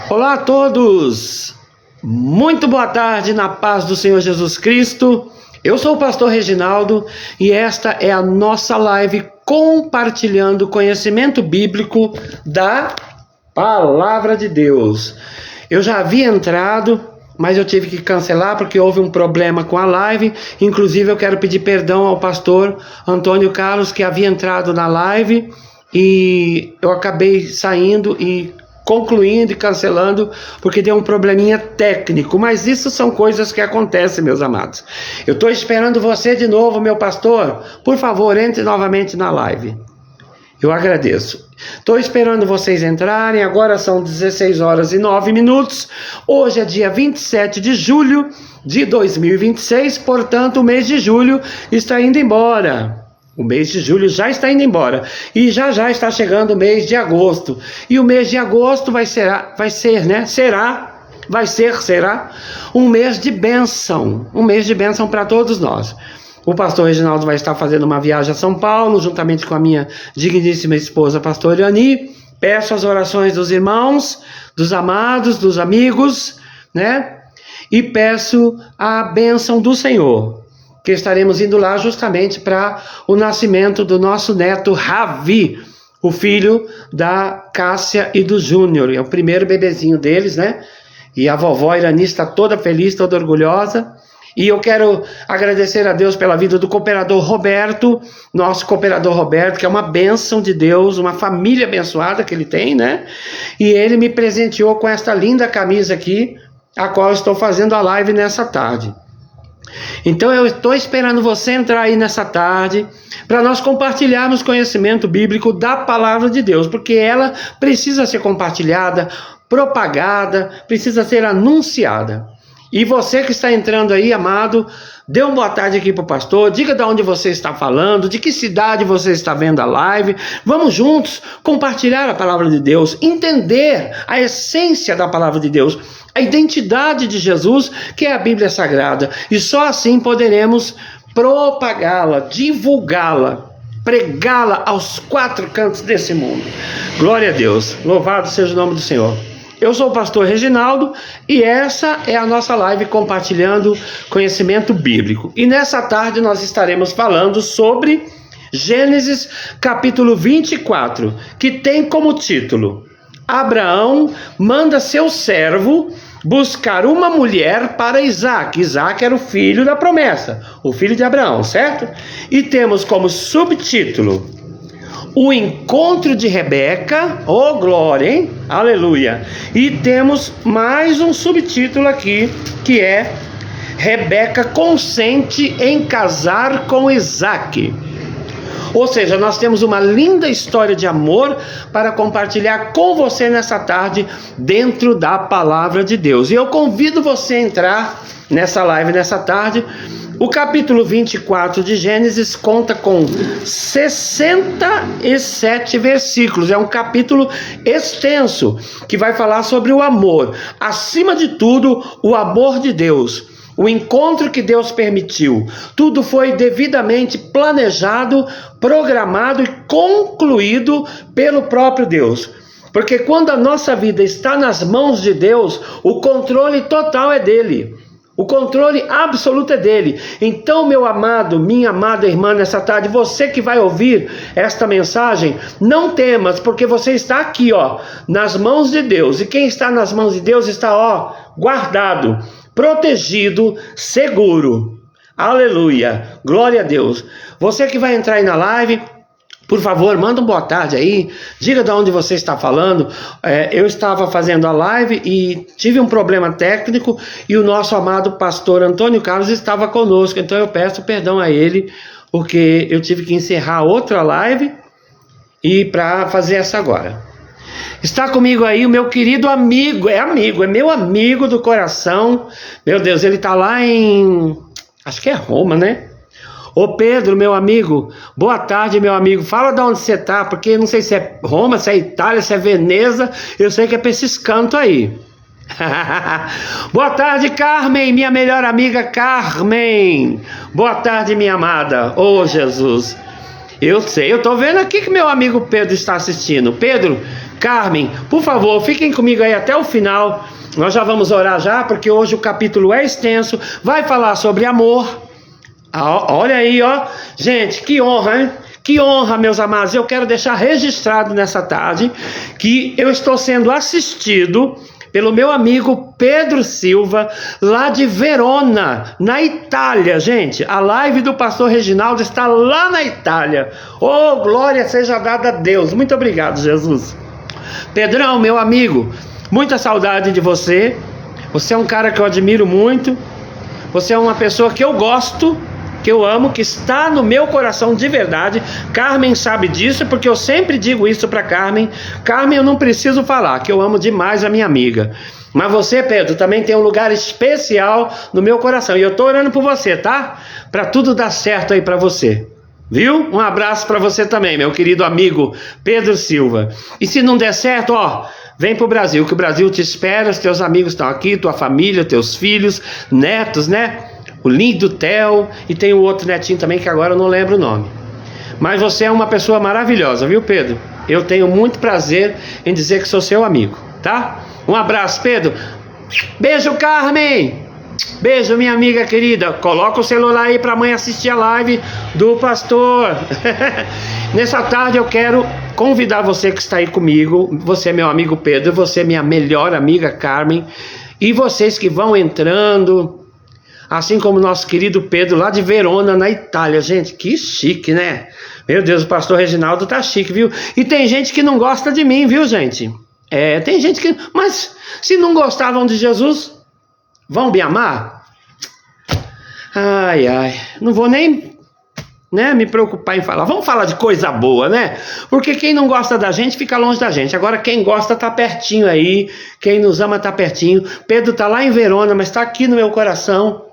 Olá a todos, muito boa tarde na paz do Senhor Jesus Cristo. Eu sou o pastor Reginaldo e esta é a nossa live compartilhando conhecimento bíblico da Palavra de Deus. Eu já havia entrado, mas eu tive que cancelar porque houve um problema com a live. Inclusive eu quero pedir perdão ao pastor Antônio Carlos, que havia entrado na live e eu acabei saindo e concluindo e cancelando porque deu um probleminha técnico, mas isso são coisas que acontecem, meus amados. Eu estou esperando você de novo, meu pastor. Por favor, entre novamente na live. Eu agradeço. Estou esperando vocês entrarem. Agora são 16 horas e 9 minutos. Hoje é dia 27 de julho de 2026, portanto o mês de julho está indo embora. O mês de julho já está indo embora e já está chegando o mês de agosto. E o mês de agosto será um mês de bênção para todos nós. O pastor Reginaldo vai estar fazendo uma viagem a São Paulo, juntamente com a minha digníssima esposa, pastor Irani. Peço as orações dos irmãos, dos amados, dos amigos, né? E peço a bênção do Senhor, que estaremos indo lá justamente para o nascimento do nosso neto Ravi, o filho da Cássia e do Júnior. É o primeiro bebezinho deles, né? E a vovó Irani está toda feliz, toda orgulhosa. E eu quero agradecer a Deus pela vida do cooperador Roberto, nosso cooperador Roberto, que é uma bênção de Deus, uma família abençoada que ele tem, né? E ele me presenteou com esta linda camisa aqui, a qual eu estou fazendo a live nessa tarde. Então eu estou esperando você entrar aí nessa tarde para nós compartilharmos conhecimento bíblico da palavra de Deus, porque ela precisa ser compartilhada, propagada, precisa ser anunciada. E você que está entrando aí, amado, dê uma boa tarde aqui para o pastor, diga de onde você está falando, de que cidade você está vendo a live. Vamos juntos compartilhar a palavra de Deus, entender a essência da palavra de Deus, a identidade de Jesus, que é a Bíblia Sagrada, e só assim poderemos propagá-la, divulgá-la, pregá-la aos quatro cantos desse mundo. Glória a Deus, louvado seja o nome do Senhor. Eu sou o pastor Reginaldo e essa é a nossa live compartilhando conhecimento bíblico. E nessa tarde nós estaremos falando sobre Gênesis capítulo 24, que tem como título: Abraão manda seu servo buscar uma mulher para Isaac. Isaac era o filho da promessa, o filho de Abraão, certo? E temos como subtítulo: o encontro de Rebeca. Oh, glória, hein? Aleluia. E temos mais um subtítulo aqui, que é: Rebeca consente em casar com Isaac. Ou seja, nós temos uma linda história de amor para compartilhar com você nessa tarde, dentro da palavra de Deus. E eu convido você a entrar nessa live nessa tarde. O capítulo 24 de Gênesis conta com 67 versículos. É um capítulo extenso que vai falar sobre o amor. Acima de tudo, o amor de Deus. O encontro que Deus permitiu. Tudo foi devidamente planejado, programado e concluído pelo próprio Deus. Porque quando a nossa vida está nas mãos de Deus, o controle total é dele. O controle absoluto é dele. Então, meu amado, minha amada irmã, nessa tarde, você que vai ouvir esta mensagem, não temas, porque você está aqui, nas mãos de Deus. E quem está nas mãos de Deus está, guardado, protegido, seguro. Aleluia. Glória a Deus. Você que vai entrar aí na live, por favor, manda uma boa tarde aí, diga de onde você está falando. Eu estava fazendo a live e tive um problema técnico e o nosso amado pastor Antônio Carlos estava conosco, então eu peço perdão a ele, porque eu tive que encerrar outra live e para fazer essa agora. Está comigo aí o meu querido amigo, é meu amigo do coração, meu Deus, ele está lá acho que é Roma, né? Ô Pedro, meu amigo, boa tarde, meu amigo. Fala de onde você tá, porque não sei se é Roma, se é Itália, se é Veneza. Eu sei que é pra esses cantos aí. Boa tarde, Carmen, minha melhor amiga Carmen. Boa tarde, minha amada. Jesus. Eu sei, eu tô vendo aqui que meu amigo Pedro está assistindo. Pedro, Carmen, por favor, fiquem comigo aí até o final. Nós já vamos orar já, porque hoje o capítulo é extenso. Vai falar sobre amor. Olha aí, ó. Gente, que honra, hein? Que honra, meus amados. Eu quero deixar registrado nessa tarde que eu estou sendo assistido pelo meu amigo Pedro Silva, lá de Verona, na Itália, gente. A live do pastor Reginaldo está lá na Itália. Oh, glória seja dada a Deus. Muito obrigado, Jesus. Pedrão, meu amigo, muita saudade de você. Você é um cara que eu admiro muito. Você é uma pessoa que eu gosto, que eu amo, que está no meu coração de verdade. Carmen sabe disso, porque eu sempre digo isso para Carmen. Carmen, eu não preciso falar, que eu amo demais a minha amiga. Mas você, Pedro, também tem um lugar especial no meu coração. E eu tô orando por você, tá? Para tudo dar certo aí para você. Viu? Um abraço para você também, meu querido amigo Pedro Silva. E se não der certo, ó, vem pro Brasil, que o Brasil te espera. Os teus amigos estão aqui, tua família, teus filhos, netos, né? O lindo Theo, e tem o outro netinho também que agora eu não lembro o nome. Mas você é uma pessoa maravilhosa, viu, Pedro? Eu tenho muito prazer em dizer que sou seu amigo, tá? Um abraço, Pedro. Beijo, Carmen. Beijo, minha amiga querida. Coloca o celular aí pra mãe assistir a live do pastor. Nessa tarde eu quero convidar você que está aí comigo. Você é meu amigo Pedro, você é minha melhor amiga Carmen, e vocês que vão entrando, assim como o nosso querido Pedro lá de Verona, na Itália. Gente, que chique, né? Meu Deus, o pastor Reginaldo tá chique, viu? E tem gente que não gosta de mim, viu, gente? Tem gente que... Mas se não gostavam de Jesus, vão me amar? Ai, ai. Não vou nem, né, me preocupar em falar. Vamos falar de coisa boa, né? Porque quem não gosta da gente fica longe da gente. Agora quem gosta tá pertinho aí. Quem nos ama tá pertinho. Pedro tá lá em Verona, mas tá aqui no meu coração.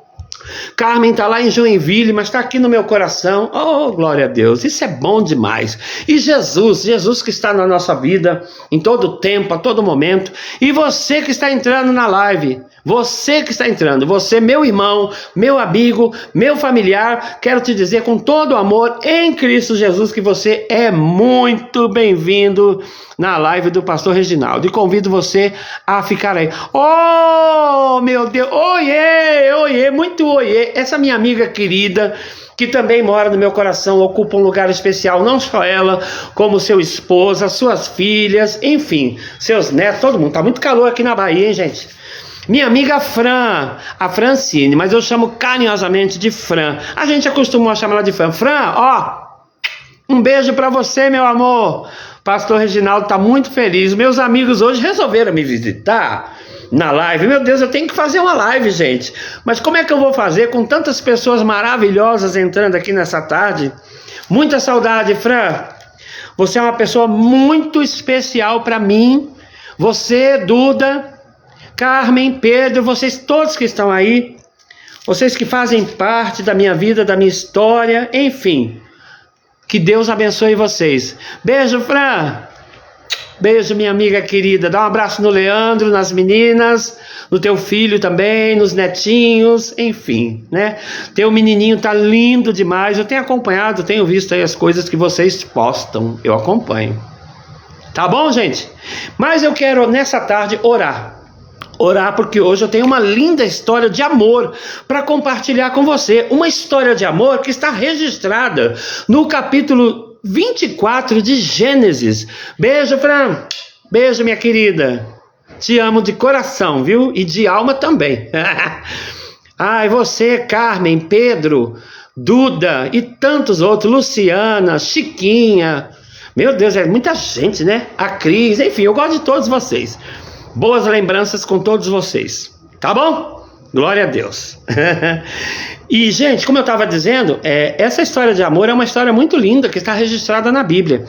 Carmen está lá em Joinville, mas está aqui no meu coração. Oh, glória a Deus, isso é bom demais. E Jesus que está na nossa vida, em todo tempo, a todo momento. E você que está entrando na live, você que está entrando, você, meu irmão, meu amigo, meu familiar, quero te dizer com todo amor em Cristo Jesus que você é muito bem-vindo na live do pastor Reginaldo. E convido você a ficar aí. Oh, meu Deus, oiê, oiê, muito oiê. Essa minha amiga querida, que também mora no meu coração, ocupa um lugar especial, não só ela, como seu esposo, suas filhas, enfim, seus netos, todo mundo. Tá muito calor aqui na Bahia, hein, gente? Minha amiga Fran, a Francine, mas eu chamo carinhosamente de Fran. A gente acostumou a chamar ela de Fran. Fran, ó, um beijo pra você, meu amor. Pastor Reginaldo tá muito feliz. Meus amigos hoje resolveram me visitar na live. Meu Deus, eu tenho que fazer uma live, gente. Mas como é que eu vou fazer com tantas pessoas maravilhosas entrando aqui nessa tarde? Muita saudade, Fran. Você é uma pessoa muito especial para mim. Você, Duda, Carmen, Pedro, vocês todos que estão aí. Vocês que fazem parte da minha vida, da minha história, enfim. Que Deus abençoe vocês. Beijo, Fran. Beijo, minha amiga querida. Dá um abraço no Leandro, nas meninas, no teu filho também, nos netinhos, enfim, né? Teu menininho tá lindo demais. Eu tenho acompanhado, tenho visto aí as coisas que vocês postam. Eu acompanho. Tá bom, gente? Mas eu quero, nessa tarde, orar. Orar porque hoje eu tenho uma linda história de amor para compartilhar com você. Uma história de amor que está registrada no capítulo 24 de Gênesis. Beijo, Fran. Beijo, minha querida. Te amo de coração, viu? E de alma também. Ai, você, Carmen, Pedro, Duda e tantos outros. Luciana, Chiquinha. Meu Deus, é muita gente, né? A Cris, enfim, eu gosto de todos vocês. Boas lembranças com todos vocês. Tá bom? Glória a Deus. E, gente, como eu estava dizendo, essa história de amor é uma história muito linda que está registrada na Bíblia.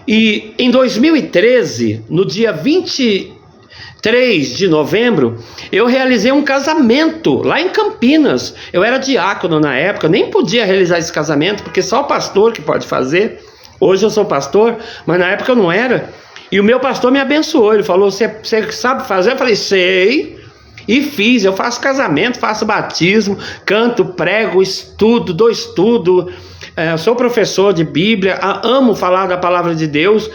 E em 2013, no dia 23 de novembro, eu realizei um casamento lá em Campinas. Eu era diácono na época, nem podia realizar esse casamento, porque só o pastor que pode fazer. Hoje eu sou pastor, mas na época eu não era. E o meu pastor me abençoou, ele falou, você sabe fazer? Eu falei, sei, e fiz, eu faço casamento, faço batismo, canto, prego, estudo, dou estudo, sou professor de Bíblia, amo falar da palavra de Deus,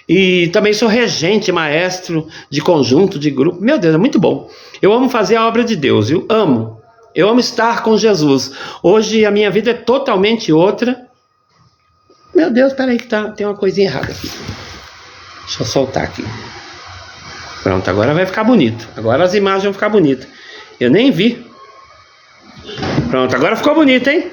E também sou regente, maestro de conjunto, de grupo. Meu Deus, é muito bom. Eu amo fazer a obra de Deus, eu amo. Eu amo estar com Jesus. Hoje a minha vida é totalmente outra. Meu Deus, peraí que tem uma coisinha errada aqui. Deixa eu soltar aqui. Pronto, agora vai ficar bonito. Agora as imagens vão ficar bonitas. Eu nem vi. Pronto, agora ficou bonito, hein?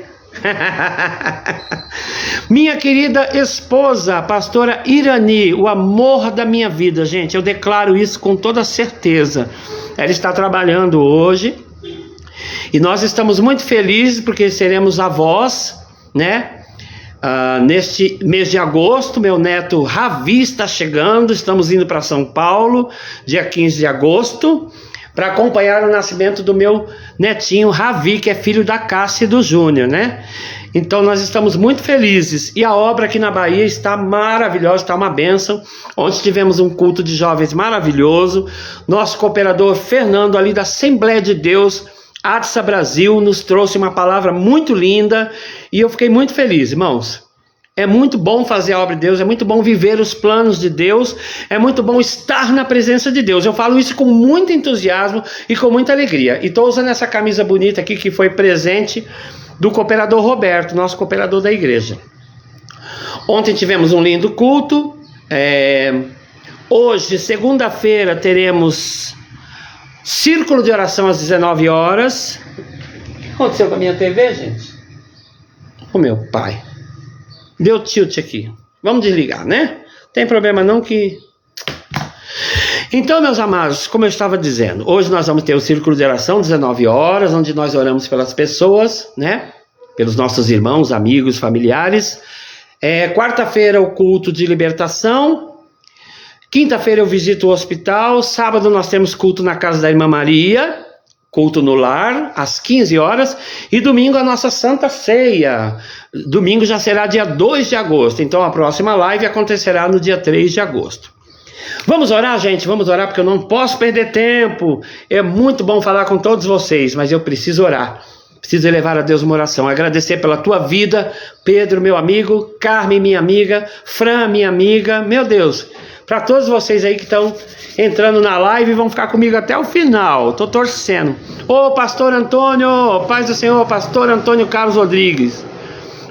Minha querida esposa, a pastora Irani, o amor da minha vida, gente, eu declaro isso com toda certeza. Ela está trabalhando hoje e nós estamos muito felizes porque seremos avós, né? Neste mês de agosto, meu neto Ravi está chegando. Estamos indo para São Paulo, dia 15 de agosto, para acompanhar o nascimento do meu netinho Ravi, que é filho da Cássia e do Júnior, né? Então nós estamos muito felizes. E a obra aqui na Bahia está maravilhosa, está uma bênção. Ontem tivemos um culto de jovens maravilhoso. Nosso cooperador Fernando, ali da Assembleia de Deus, Adsa Brasil, nos trouxe uma palavra muito linda. E eu fiquei muito feliz, irmãos. É muito bom fazer a obra de Deus, é muito bom viver os planos de Deus, é muito bom estar na presença de Deus. Eu falo isso com muito entusiasmo e com muita alegria. E estou usando essa camisa bonita aqui, que foi presente do cooperador Roberto, nosso cooperador da igreja. Ontem tivemos um lindo culto. Hoje, segunda-feira, teremos círculo de oração às 19 horas. O que aconteceu com a minha TV, gente? O meu pai deu tilt aqui. Vamos desligar, né? Tem problema não que... Então, meus amados, como eu estava dizendo, hoje nós vamos ter o círculo de oração, 19 horas, onde nós oramos pelas pessoas, né? Pelos nossos irmãos, amigos, familiares. Quarta-feira, o culto de libertação. Quinta-feira eu visito o hospital. Sábado nós temos culto na casa da irmã Maria. Culto no lar, às 15 horas. E domingo a nossa Santa Ceia. Domingo já será dia 2 de agosto. Então a próxima live acontecerá no dia 3 de agosto. Vamos orar, gente? Vamos orar, porque eu não posso perder tempo. É muito bom falar com todos vocês, mas eu preciso orar. Preciso elevar a Deus uma oração. Agradecer pela tua vida, Pedro, meu amigo, Carmen, minha amiga, Fran, minha amiga. Meu Deus, para todos vocês aí que estão entrando na live e vão ficar comigo até o final. Estou torcendo. Ô, pastor Antônio, paz do Senhor, pastor Antônio Carlos Rodrigues.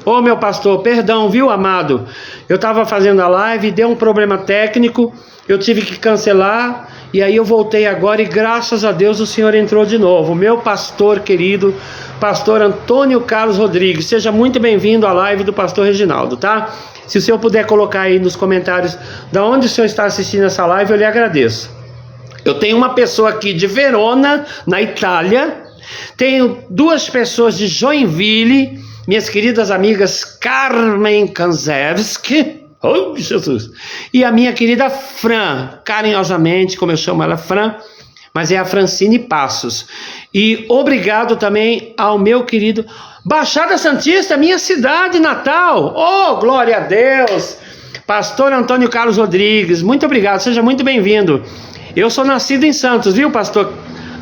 Ô, meu pastor, perdão, viu, amado? Eu estava fazendo a live, deu um problema técnico, eu tive que cancelar, e aí eu voltei agora e graças a Deus o Senhor entrou de novo. Meu pastor querido, pastor Antônio Carlos Rodrigues, seja muito bem-vindo à live do pastor Reginaldo, tá? Se o senhor puder colocar aí nos comentários de onde o senhor está assistindo essa live, eu lhe agradeço. Eu tenho uma pessoa aqui de Verona, na Itália, tenho duas pessoas de Joinville, minhas queridas amigas Carmen Kanzewski, oh Jesus, e a minha querida Fran, carinhosamente, como eu chamo ela, Fran, mas é a Francine Passos. E obrigado também ao meu querido Baixada Santista, minha cidade natal. Oh, glória a Deus! Pastor Antônio Carlos Rodrigues, muito obrigado, seja muito bem-vindo. Eu sou nascido em Santos, viu, pastor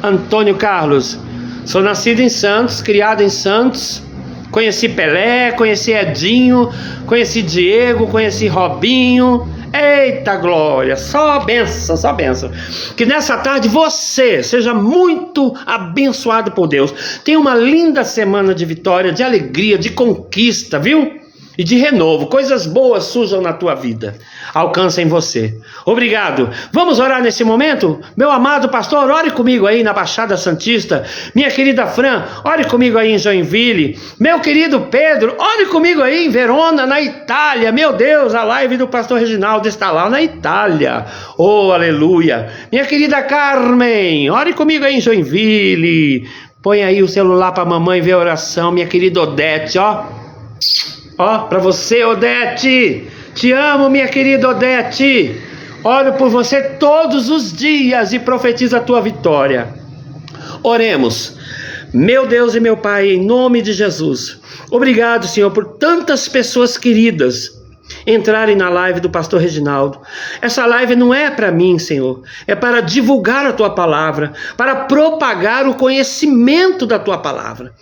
Antônio Carlos? Sou nascido em Santos, criado em Santos. Conheci Pelé, conheci Edinho, conheci Diego, conheci Robinho. Eita glória, só bênção, só bênção. Que nessa tarde você seja muito abençoado por Deus. Tenha uma linda semana de vitória, de alegria, de conquista, viu? E de renovo, coisas boas surjam na tua vida, alcancem você. Obrigado. Vamos orar nesse momento? Meu amado pastor, ore comigo aí na Baixada Santista. Minha querida Fran, ore comigo aí em Joinville. Meu querido Pedro, ore comigo aí em Verona, na Itália. Meu Deus, a live do pastor Reginaldo está lá na Itália. Oh, aleluia. Minha querida Carmen, ore comigo aí em Joinville. Põe aí o celular para a mamãe ver a oração. Minha querida Odete, ó. Ó, para você, Odete, te amo, minha querida Odete, oro por você todos os dias e profetizo a tua vitória. Oremos. Meu Deus e meu Pai, em nome de Jesus, obrigado, Senhor, por tantas pessoas queridas entrarem na live do pastor Reginaldo. Essa live não é para mim, Senhor, é para divulgar a tua palavra, para propagar o conhecimento da tua palavra.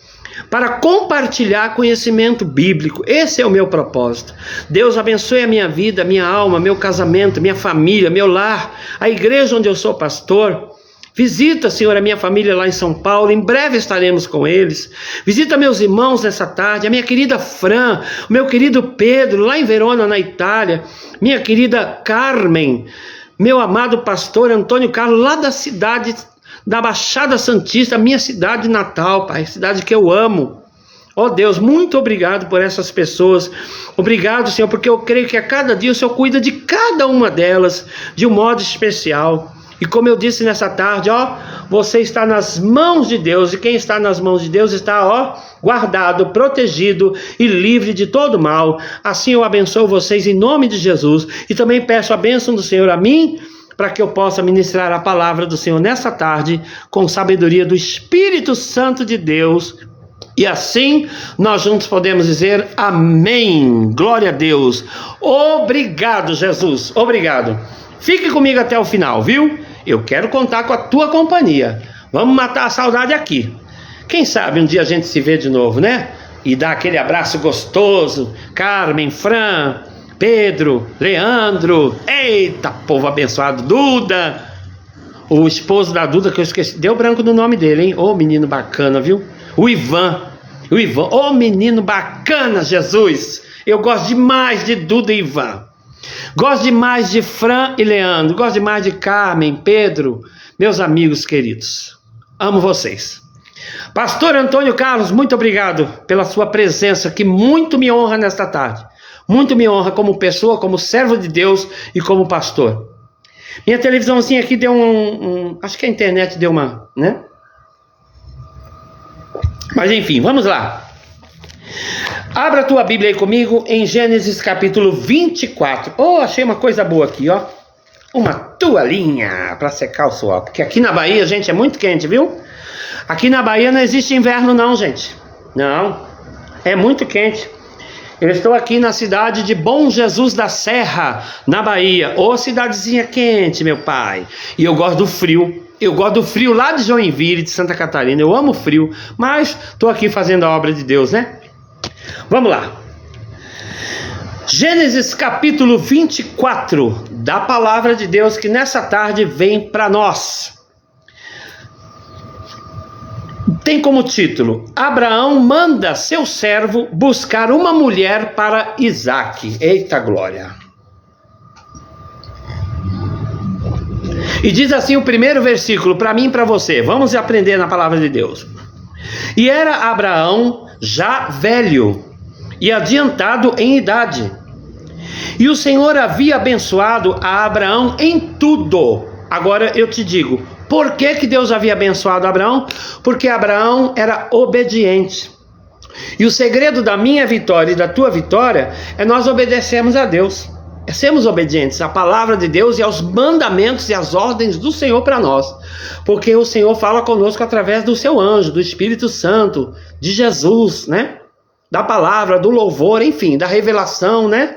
para compartilhar conhecimento bíblico. Esse é o meu propósito. Deus abençoe a minha vida, minha alma, meu casamento, minha família, meu lar, a igreja onde eu sou pastor. Visita, Senhor, a minha família lá em São Paulo, em breve estaremos com eles. Visita meus irmãos nessa tarde, a minha querida Fran, o meu querido Pedro, lá em Verona, na Itália, minha querida Carmen, meu amado pastor Antônio Carlos, lá da cidade da Baixada Santista, minha cidade natal, Pai, cidade que eu amo. Ó Deus, muito obrigado por essas pessoas. Obrigado, Senhor, porque eu creio que a cada dia o Senhor cuida de cada uma delas de um modo especial. E como eu disse nessa tarde, ó, você está nas mãos de Deus, e quem está nas mãos de Deus está, ó, guardado, protegido e livre de todo mal. Assim eu abençoo vocês em nome de Jesus, e também peço a bênção do Senhor a mim, para que eu possa ministrar a palavra do Senhor nessa tarde, com sabedoria do Espírito Santo de Deus. E assim nós juntos podemos dizer amém. Glória a Deus. Obrigado, Jesus. Obrigado. Fique comigo até o final, viu? Eu quero contar com a tua companhia. Vamos matar a saudade aqui. Quem sabe um dia a gente se vê de novo, né? E dá aquele abraço gostoso. Carmen, Fran, Pedro, Leandro. Eita, povo abençoado. Duda. O esposo da Duda, que eu esqueci. Deu branco no nome dele, hein? Ô, menino bacana, viu? O Ivan. Ô, menino bacana, Jesus. Eu gosto demais de Duda e Ivan. Gosto demais de Fran e Leandro, gosto demais de Carmen, Pedro, meus amigos queridos. Amo vocês. Pastor Antônio Carlos, muito obrigado pela sua presença, que muito me honra nesta tarde. Muito me honra como pessoa, como servo de Deus e como pastor. Minha televisãozinha aqui deu acho que a internet deu uma, né? Mas enfim, vamos lá. Abra a tua Bíblia aí comigo em Gênesis capítulo 24. Oh, achei uma coisa boa aqui, ó. Uma toalhinha para secar o suor. Porque aqui na Bahia, gente, é muito quente, viu? Aqui na Bahia não existe inverno não, gente. Não, é muito quente. Eu estou aqui na cidade de Bom Jesus da Serra, na Bahia. Ô, cidadezinha quente, meu pai. E eu gosto do frio. Eu gosto do frio lá de Joinville, de Santa Catarina. Eu amo frio, mas estou aqui fazendo a obra de Deus, né? Vamos lá. Gênesis capítulo 24, da palavra de Deus que nessa tarde vem para nós. Tem como título: Abraão manda seu servo buscar uma mulher para Isaque. Eita glória! E diz assim o primeiro versículo para mim e para você. Vamos aprender na palavra de Deus. E era Abraão já velho e adiantado em idade, e o Senhor havia abençoado a Abraão em tudo. Agora eu te digo, por que Deus havia abençoado Abraão? Porque Abraão era obediente. E o segredo da minha vitória e da tua vitória é nós obedecermos a Deus. É sermos obedientes à palavra de Deus e aos mandamentos e às ordens do Senhor para nós. Porque o Senhor fala conosco através do seu anjo, do Espírito Santo, de Jesus, né? Da palavra, do louvor, enfim, da revelação, né?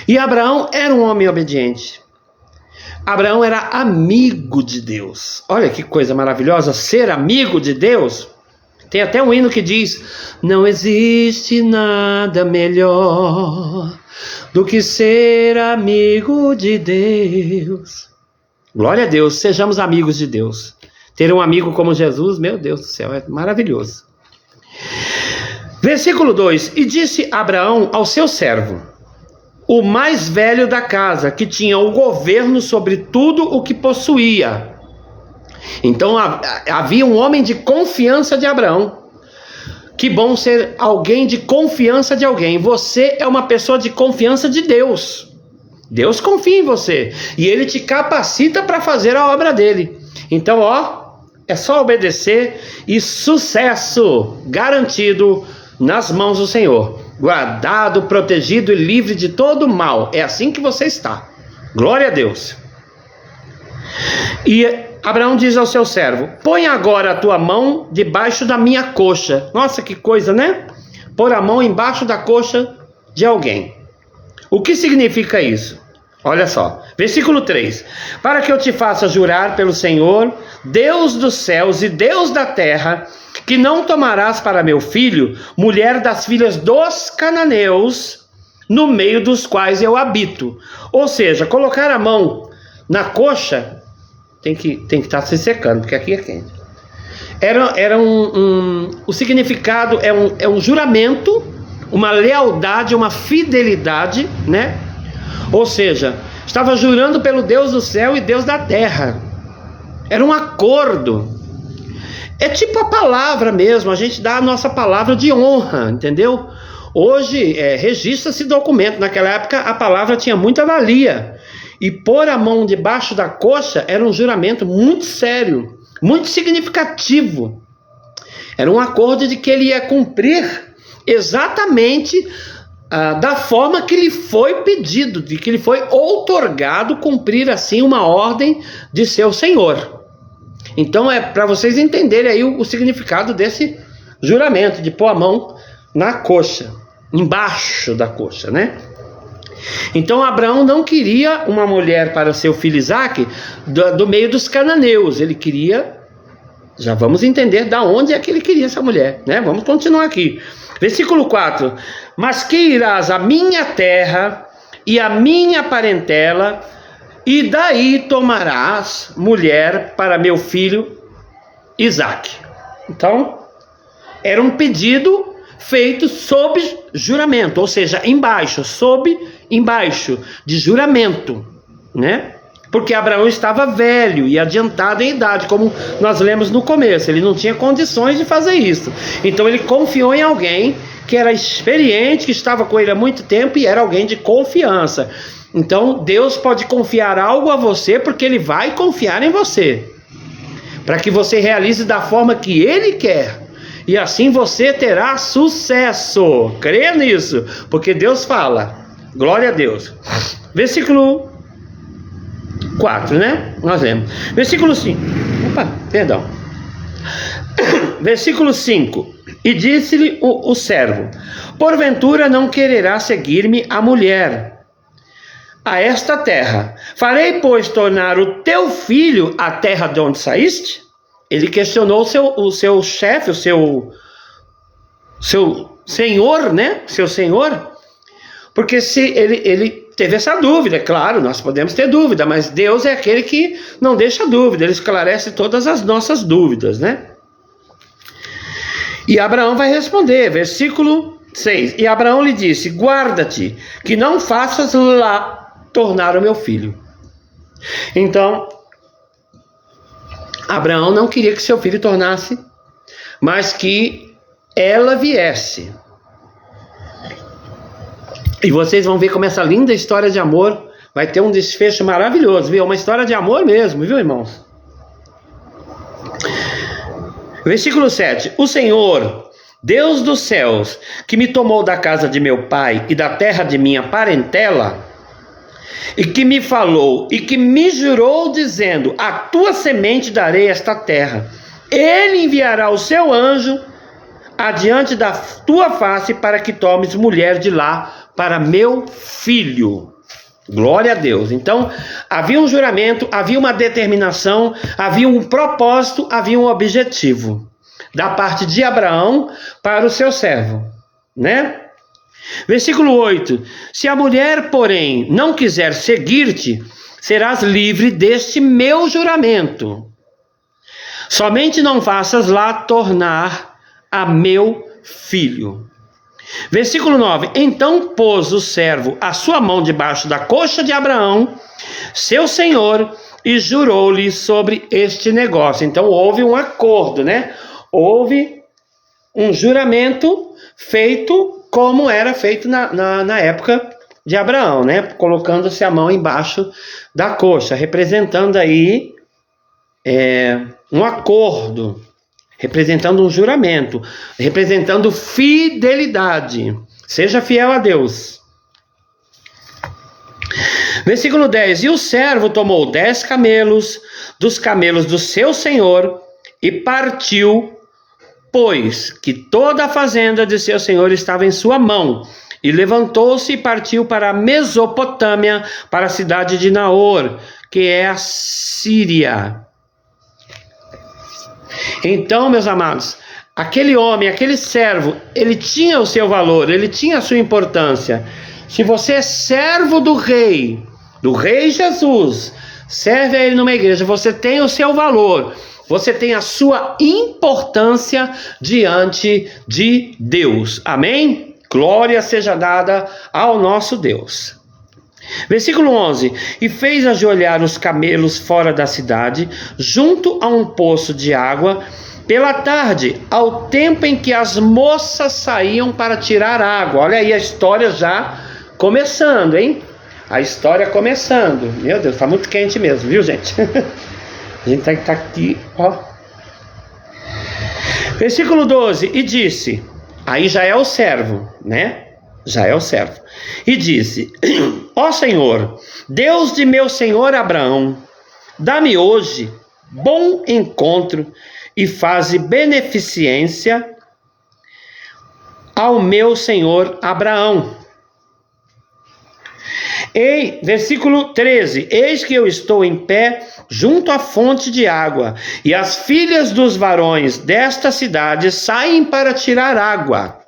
E Abraão era um homem obediente. Abraão era amigo de Deus. Olha que coisa maravilhosa, ser amigo de Deus. Tem até um hino que diz: não existe nada melhor do que ser amigo de Deus. Glória a Deus, sejamos amigos de Deus. Ter um amigo como Jesus, meu Deus do céu, é maravilhoso. Versículo 2: E disse Abraão ao seu servo, o mais velho da casa, que tinha o governo sobre tudo o que possuía. Então havia um homem de confiança de Abraão. Que bom ser alguém de confiança de alguém. Você é uma pessoa de confiança de Deus. Deus confia em você e Ele te capacita para fazer a obra dele. Então, ó, é só obedecer e sucesso garantido nas mãos do Senhor. Guardado, protegido e livre de todo mal. É assim que você está. Glória a Deus. E Abraão diz ao seu servo: põe agora a tua mão debaixo da minha coxa. Nossa, que coisa, né? Pôr a mão embaixo da coxa de alguém. O que significa isso? Olha só, versículo 3: para que eu te faça jurar pelo Senhor, Deus dos céus e Deus da terra, que não tomarás para meu filho mulher das filhas dos cananeus, no meio dos quais eu habito. Ou seja, colocar a mão na coxa tem que estar se secando, porque aqui é quente. O significado é um juramento, uma lealdade, uma fidelidade, né? Ou seja, estava jurando pelo Deus do céu e Deus da terra. Era um acordo. É tipo a palavra mesmo, a gente dá a nossa palavra de honra, entendeu? Hoje registra-se documento, naquela época a palavra tinha muita valia. E pôr a mão debaixo da coxa era um juramento muito sério, muito significativo. Era um acordo de que ele ia cumprir exatamente da forma que lhe foi pedido, de que lhe foi outorgado cumprir assim uma ordem de seu Senhor. Então é para vocês entenderem aí o significado desse juramento, de pôr a mão na coxa, embaixo da coxa, né? Então Abraão não queria uma mulher para seu filho Isaque do meio dos cananeus. Ele queria, já vamos entender da onde é que ele queria essa mulher, né? Vamos continuar aqui. Versículo 4: mas que irás à minha terra e à minha parentela, e daí tomarás mulher para meu filho Isaque. Então, era um pedido feito sob juramento, ou seja, embaixo de juramento, né? Porque Abraão estava velho e adiantado em idade, como nós lemos no começo. Ele não tinha condições de fazer isso. Então ele confiou em alguém que era experiente, que estava com ele há muito tempo e era alguém de confiança. Então Deus pode confiar algo a você porque Ele vai confiar em você, para que você realize da forma que Ele quer. E assim você terá sucesso. Creia nisso, porque Deus fala. Glória a Deus. Versículo 4, né? Nós lemos. Versículo 5. Versículo 5. E disse-lhe o servo: porventura não quererá seguir-me a mulher a esta terra? Farei, pois, tornar o teu filho a terra de onde saíste? Ele questionou o seu chefe, o seu senhor, né? Seu senhor. Porque se ele teve essa dúvida, claro, nós podemos ter dúvida, mas Deus é aquele que não deixa dúvida, Ele esclarece todas as nossas dúvidas, né? E Abraão vai responder, versículo 6. E Abraão lhe disse: guarda-te, que não faças lá tornar o meu filho. Então, Abraão não queria que seu filho tornasse, mas que ela viesse. E vocês vão ver como essa linda história de amor vai ter um desfecho maravilhoso, viu? Uma história de amor mesmo, viu, irmãos? Versículo 7. O Senhor, Deus dos céus, que me tomou da casa de meu pai e da terra de minha parentela, e que me falou e que me jurou, dizendo: a tua semente darei esta terra. Ele enviará o seu anjo adiante da tua face para que tomes mulher de lá para meu filho. Glória a Deus. Então, havia um juramento, havia uma determinação, havia um propósito, havia um objetivo da parte de Abraão para o seu servo, né? Versículo 8. Se a mulher, porém, não quiser seguir-te, serás livre deste meu juramento. Somente não faças lá tornar a meu filho. Versículo 9. Então pôs o servo a sua mão debaixo da coxa de Abraão, seu senhor, e jurou-lhe sobre este negócio. Então houve um acordo, né? Houve um juramento feito como era feito na época de Abraão, né? Colocando-se a mão embaixo da coxa, representando aí um acordo, representando um juramento, representando fidelidade. Seja fiel a Deus. Versículo 10. E o servo tomou 10 camelos dos camelos do seu senhor e partiu, pois que toda a fazenda de seu senhor estava em sua mão, E levantou-se e partiu para a Mesopotâmia, para a cidade de Naor, que é a Síria. Então, meus amados, aquele homem, aquele servo, ele tinha o seu valor, ele tinha a sua importância. Se você é servo do rei Jesus, serve a ele numa igreja, você tem o seu valor, você tem a sua importância diante de Deus. Amém? Glória seja dada ao nosso Deus. Versículo 11: E fez ajoelhar os camelos fora da cidade, junto a um poço de água, pela tarde, ao tempo em que as moças saíam para tirar água. Olha aí a história já começando, hein? A história começando. Meu Deus, está muito quente mesmo, viu, gente? A gente tem que estar aqui, ó. Versículo 12: E disse... Aí já é o servo, né? Já é o servo. E disse: Ó Senhor, Deus de meu senhor Abraão, dá-me hoje bom encontro e faze beneficência ao meu senhor Abraão. Versículo 13: Eis que eu estou em pé junto à fonte de água, e as filhas dos varões desta cidade saem para tirar água.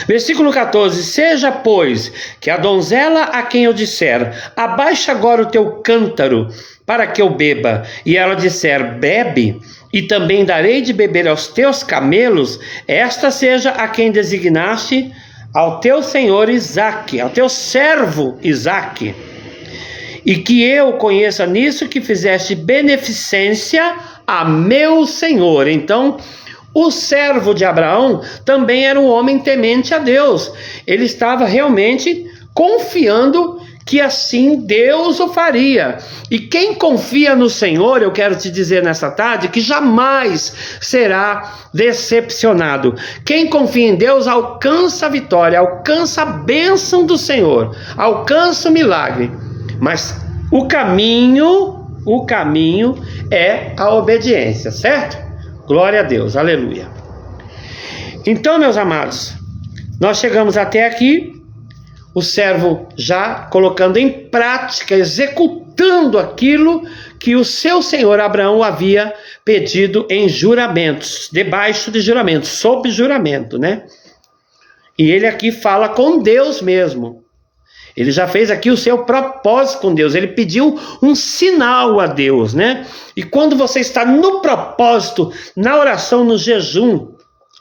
Versículo 14: Seja, pois, que a donzela a quem eu disser, abaixa agora o teu cântaro, para que eu beba, e ela disser, bebe, e também darei de beber aos teus camelos, esta seja a quem designaste ao teu senhor Isaque, ao teu servo Isaque, e que eu conheça nisso que fizeste beneficência a meu senhor. Então, o servo de Abraão também era um homem temente a Deus. Ele estava realmente confiando que assim Deus o faria. E quem confia no Senhor, eu quero te dizer nessa tarde, que jamais será decepcionado. Quem confia em Deus alcança a vitória, alcança a bênção do Senhor, alcança o milagre. Mas o caminho é a obediência, certo? Glória a Deus, aleluia. Então, meus amados, nós chegamos até aqui, o servo já colocando em prática, executando aquilo que o seu senhor Abraão havia pedido em juramentos, debaixo de juramentos, sob juramento, né? E ele aqui fala com Deus mesmo. Ele já fez aqui o seu propósito com Deus, ele pediu um sinal a Deus, né? E quando você está no propósito, na oração, no jejum,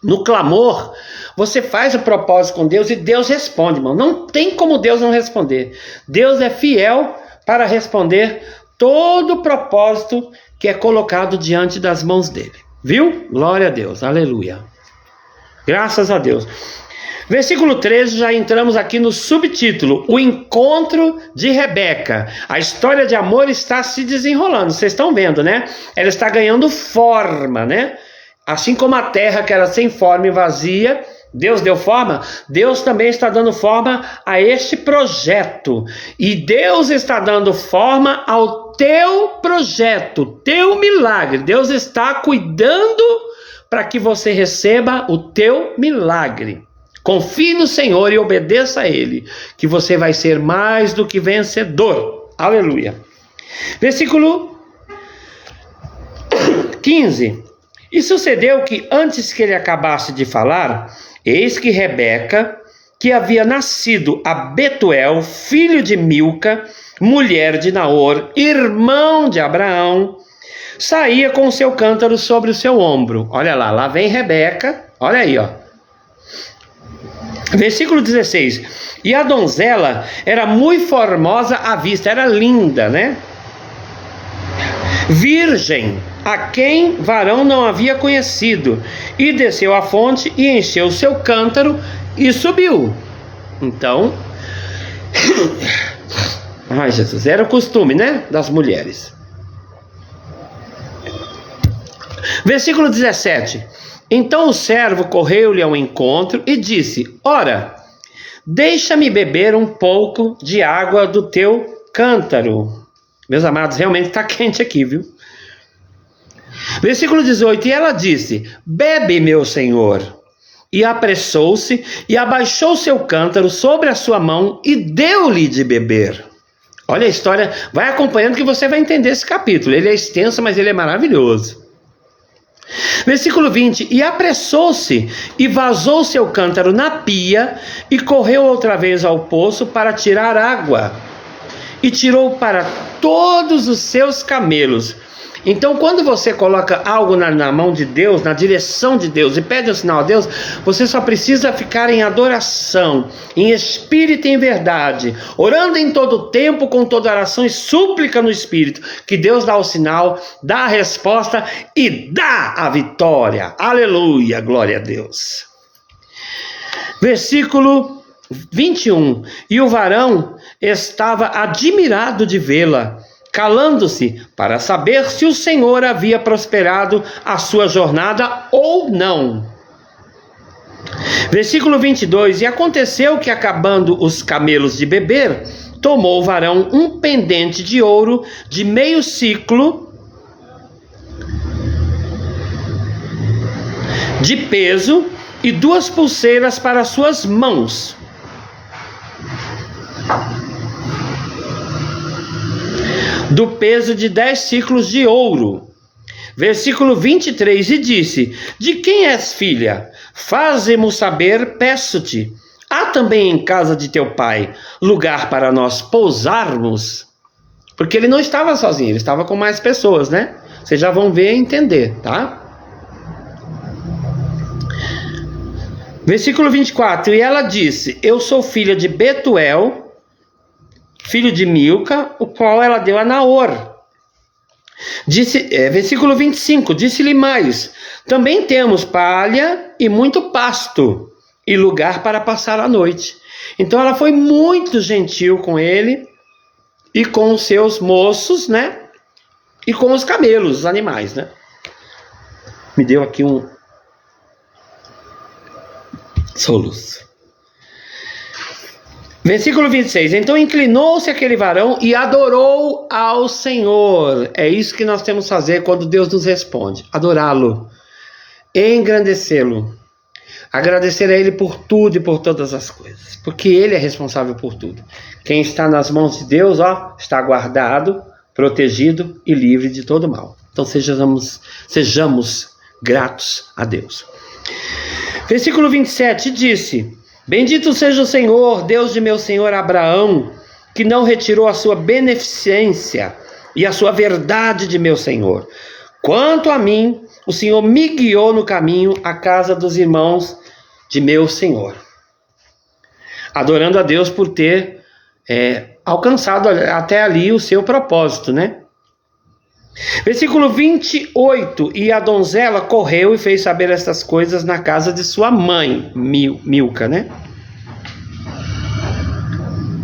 no clamor, você faz o propósito com Deus e Deus responde, irmão. Não tem como Deus não responder. Deus é fiel para responder todo o propósito que é colocado diante das mãos dele. Viu? Glória a Deus, aleluia. Graças a Deus. Versículo 13, já entramos aqui no subtítulo, o encontro de Rebeca. A história de amor está se desenrolando, vocês estão vendo, né? Ela está ganhando forma, né? Assim como a terra que era sem forma e vazia, Deus deu forma, Deus também está dando forma a este projeto. E Deus está dando forma ao teu projeto, teu milagre. Deus está cuidando para que você receba o teu milagre. Confie no Senhor e obedeça a Ele, que você vai ser mais do que vencedor. Aleluia. Versículo 15. E sucedeu que antes que ele acabasse de falar, eis que Rebeca, que havia nascido a Betuel, filho de Milca, mulher de Naor, irmão de Abraão, saía com o seu cântaro sobre o seu ombro. Olha lá vem Rebeca, olha aí, ó. Versículo 16. E a donzela era muito formosa à vista, era linda, né? Virgem, a quem varão não havia conhecido, e desceu à fonte e encheu o seu cântaro e subiu. Então, ai Jesus, era o costume, né, das mulheres. Versículo 17. Então o servo correu-lhe ao encontro e disse: Ora, deixa-me beber um pouco de água do teu cântaro. Meus amados, realmente está quente aqui, viu? Versículo 18. E ela disse: Bebe, meu senhor. e apressou-se e abaixou seu cântaro sobre a sua mão e deu-lhe de beber. Olha a história, vai acompanhando que você vai entender esse capítulo. Ele é extenso, mas ele é maravilhoso. Versículo 20: e apressou-se e vazou seu cântaro na pia e correu outra vez ao poço para tirar água. E tirou para todos os seus camelos. Então, quando você coloca algo na mão de Deus, na direção de Deus, e pede o sinal a Deus, você só precisa ficar em adoração, em espírito e em verdade, orando em todo o tempo, com toda oração e súplica no espírito, que Deus dá o sinal, dá a resposta e dá a vitória. Aleluia, glória a Deus. Versículo 21: e o varão estava admirado de vê-la, calando-se para saber se o Senhor havia prosperado a sua jornada ou não. Versículo 22: e aconteceu que, acabando os camelos de beber, tomou o varão um pendente de ouro de meio siclo de peso e 2 pulseiras para suas mãos. Do peso de 10 ciclos de ouro. Versículo 23: e disse: de quem és filha? Faze-mo saber, peço-te. Há também em casa de teu pai lugar para nós pousarmos? Porque ele não estava sozinho, ele estava com mais pessoas, né? Vocês já vão ver e entender, tá? Versículo 24: e ela disse: eu sou filha de Betuel, filho de Milca, o qual ela deu a Naor. Versículo 25: disse-lhe mais: também temos palha e muito pasto, e lugar para passar a noite. Então ela foi muito gentil com ele, e com os seus moços, né? E com os camelos, os animais, né? Me deu aqui um soluço. Versículo 26: então inclinou-se aquele varão e adorou ao Senhor. É isso que nós temos que fazer quando Deus nos responde: adorá-lo, engrandecê-lo, agradecer a Ele por tudo e por todas as coisas, porque Ele é responsável por tudo. Quem está nas mãos de Deus, está guardado, protegido e livre de todo mal. Então sejamos gratos a Deus. Versículo 27 disse: bendito seja o Senhor, Deus de meu senhor Abraão, que não retirou a sua beneficência e a sua verdade de meu senhor. Quanto a mim, o Senhor me guiou no caminho à casa dos irmãos de meu senhor. Adorando a Deus por ter alcançado até ali o seu propósito, né? Versículo 28: e a donzela correu e fez saber estas coisas na casa de sua mãe, Milca, né?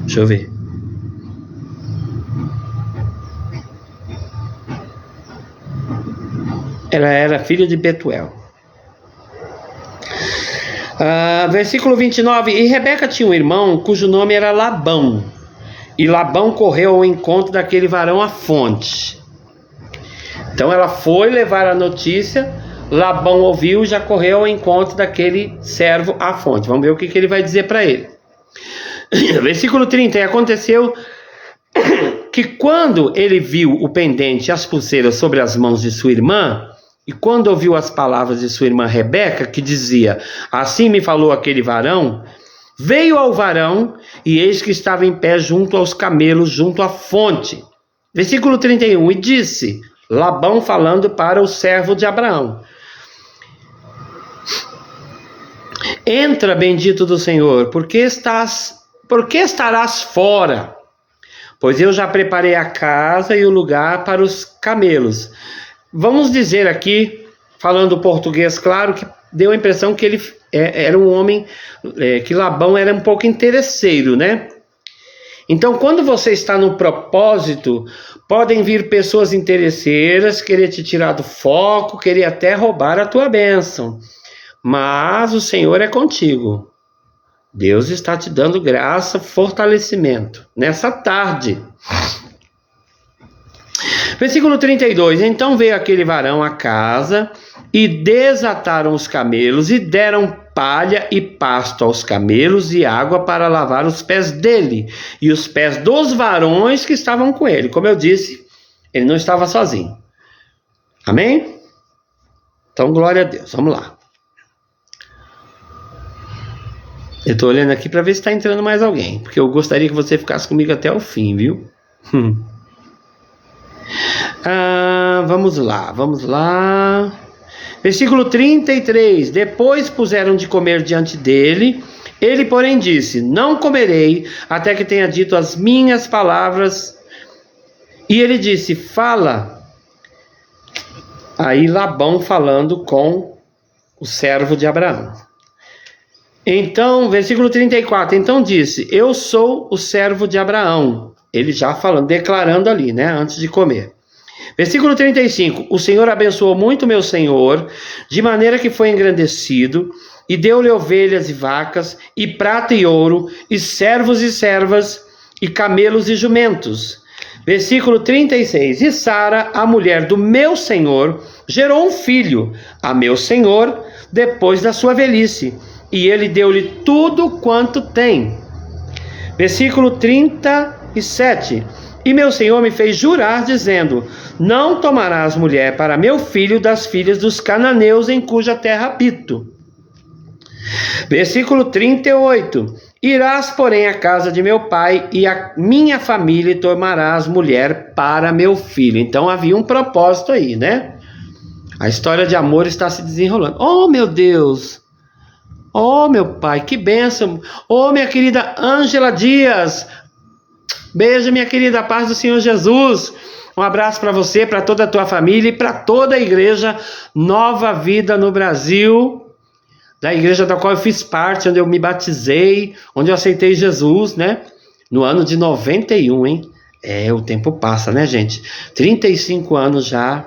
Deixa eu ver. Ela era filha de Betuel. Versículo 29: e Rebeca tinha um irmão cujo nome era Labão. E Labão correu ao encontro daquele varão à fonte. Então ela foi levar a notícia, Labão ouviu e já correu ao encontro daquele servo à fonte. Vamos ver o que ele vai dizer para ele. Versículo 30: e aconteceu que quando ele viu o pendente e as pulseiras sobre as mãos de sua irmã, e quando ouviu as palavras de sua irmã Rebeca, que dizia: assim me falou aquele varão, veio ao varão, e eis que estava em pé junto aos camelos, junto à fonte. Versículo 31: e disse Labão falando para o servo de Abraão: entra, bendito do Senhor, por que estarás fora? Pois eu já preparei a casa e o lugar para os camelos. Vamos dizer aqui, falando português claro, que deu a impressão que ele era um homem, que Labão era um pouco interesseiro, né? Então, quando você está no propósito, podem vir pessoas interesseiras, querer te tirar do foco, querer até roubar a tua bênção. Mas o Senhor é contigo. Deus está te dando graça, fortalecimento nessa tarde. Versículo 32: então veio aquele varão à casa e desataram os camelos e deram palha e pasto aos camelos e água para lavar os pés dele e os pés dos varões que estavam com ele. Como eu disse, ele não estava sozinho. Amém? Então, glória a Deus. Vamos lá. Eu estou olhando aqui para ver se está entrando mais alguém, porque eu gostaria que você ficasse comigo até o fim, viu? Vamos lá. Versículo 33. Depois puseram de comer diante dele. Ele, porém, disse: não comerei até que tenha dito as minhas palavras. E ele disse: fala. Aí Labão falando com o servo de Abraão. Então, versículo 34. Então disse: eu sou o servo de Abraão. Ele já falando, declarando ali, né? Antes de comer. Versículo 35. O Senhor abençoou muito meu senhor, de maneira que foi engrandecido, e deu-lhe ovelhas e vacas, e prata e ouro, e servos e servas, e camelos e jumentos. Versículo 36. E Sara, a mulher do meu senhor, gerou um filho a meu senhor, depois da sua velhice, e ele deu-lhe tudo quanto tem. Versículo 37. E meu senhor me fez jurar, dizendo: não tomarás mulher para meu filho das filhas dos cananeus em cuja terra habito. Versículo 38. Irás, porém, à casa de meu pai e a minha família e tomarás mulher para meu filho. Então havia um propósito aí, né? A história de amor está se desenrolando. Oh, meu Deus! Oh, meu pai, que bênção! Oh, minha querida Ângela Dias! Beijo, minha querida, paz do Senhor Jesus. Um abraço para você, para toda a tua família e para toda a igreja Nova Vida no Brasil, da igreja da qual eu fiz parte, onde eu me batizei, onde eu aceitei Jesus, né? No ano de 91, hein? O tempo passa, né, gente? 35 anos já.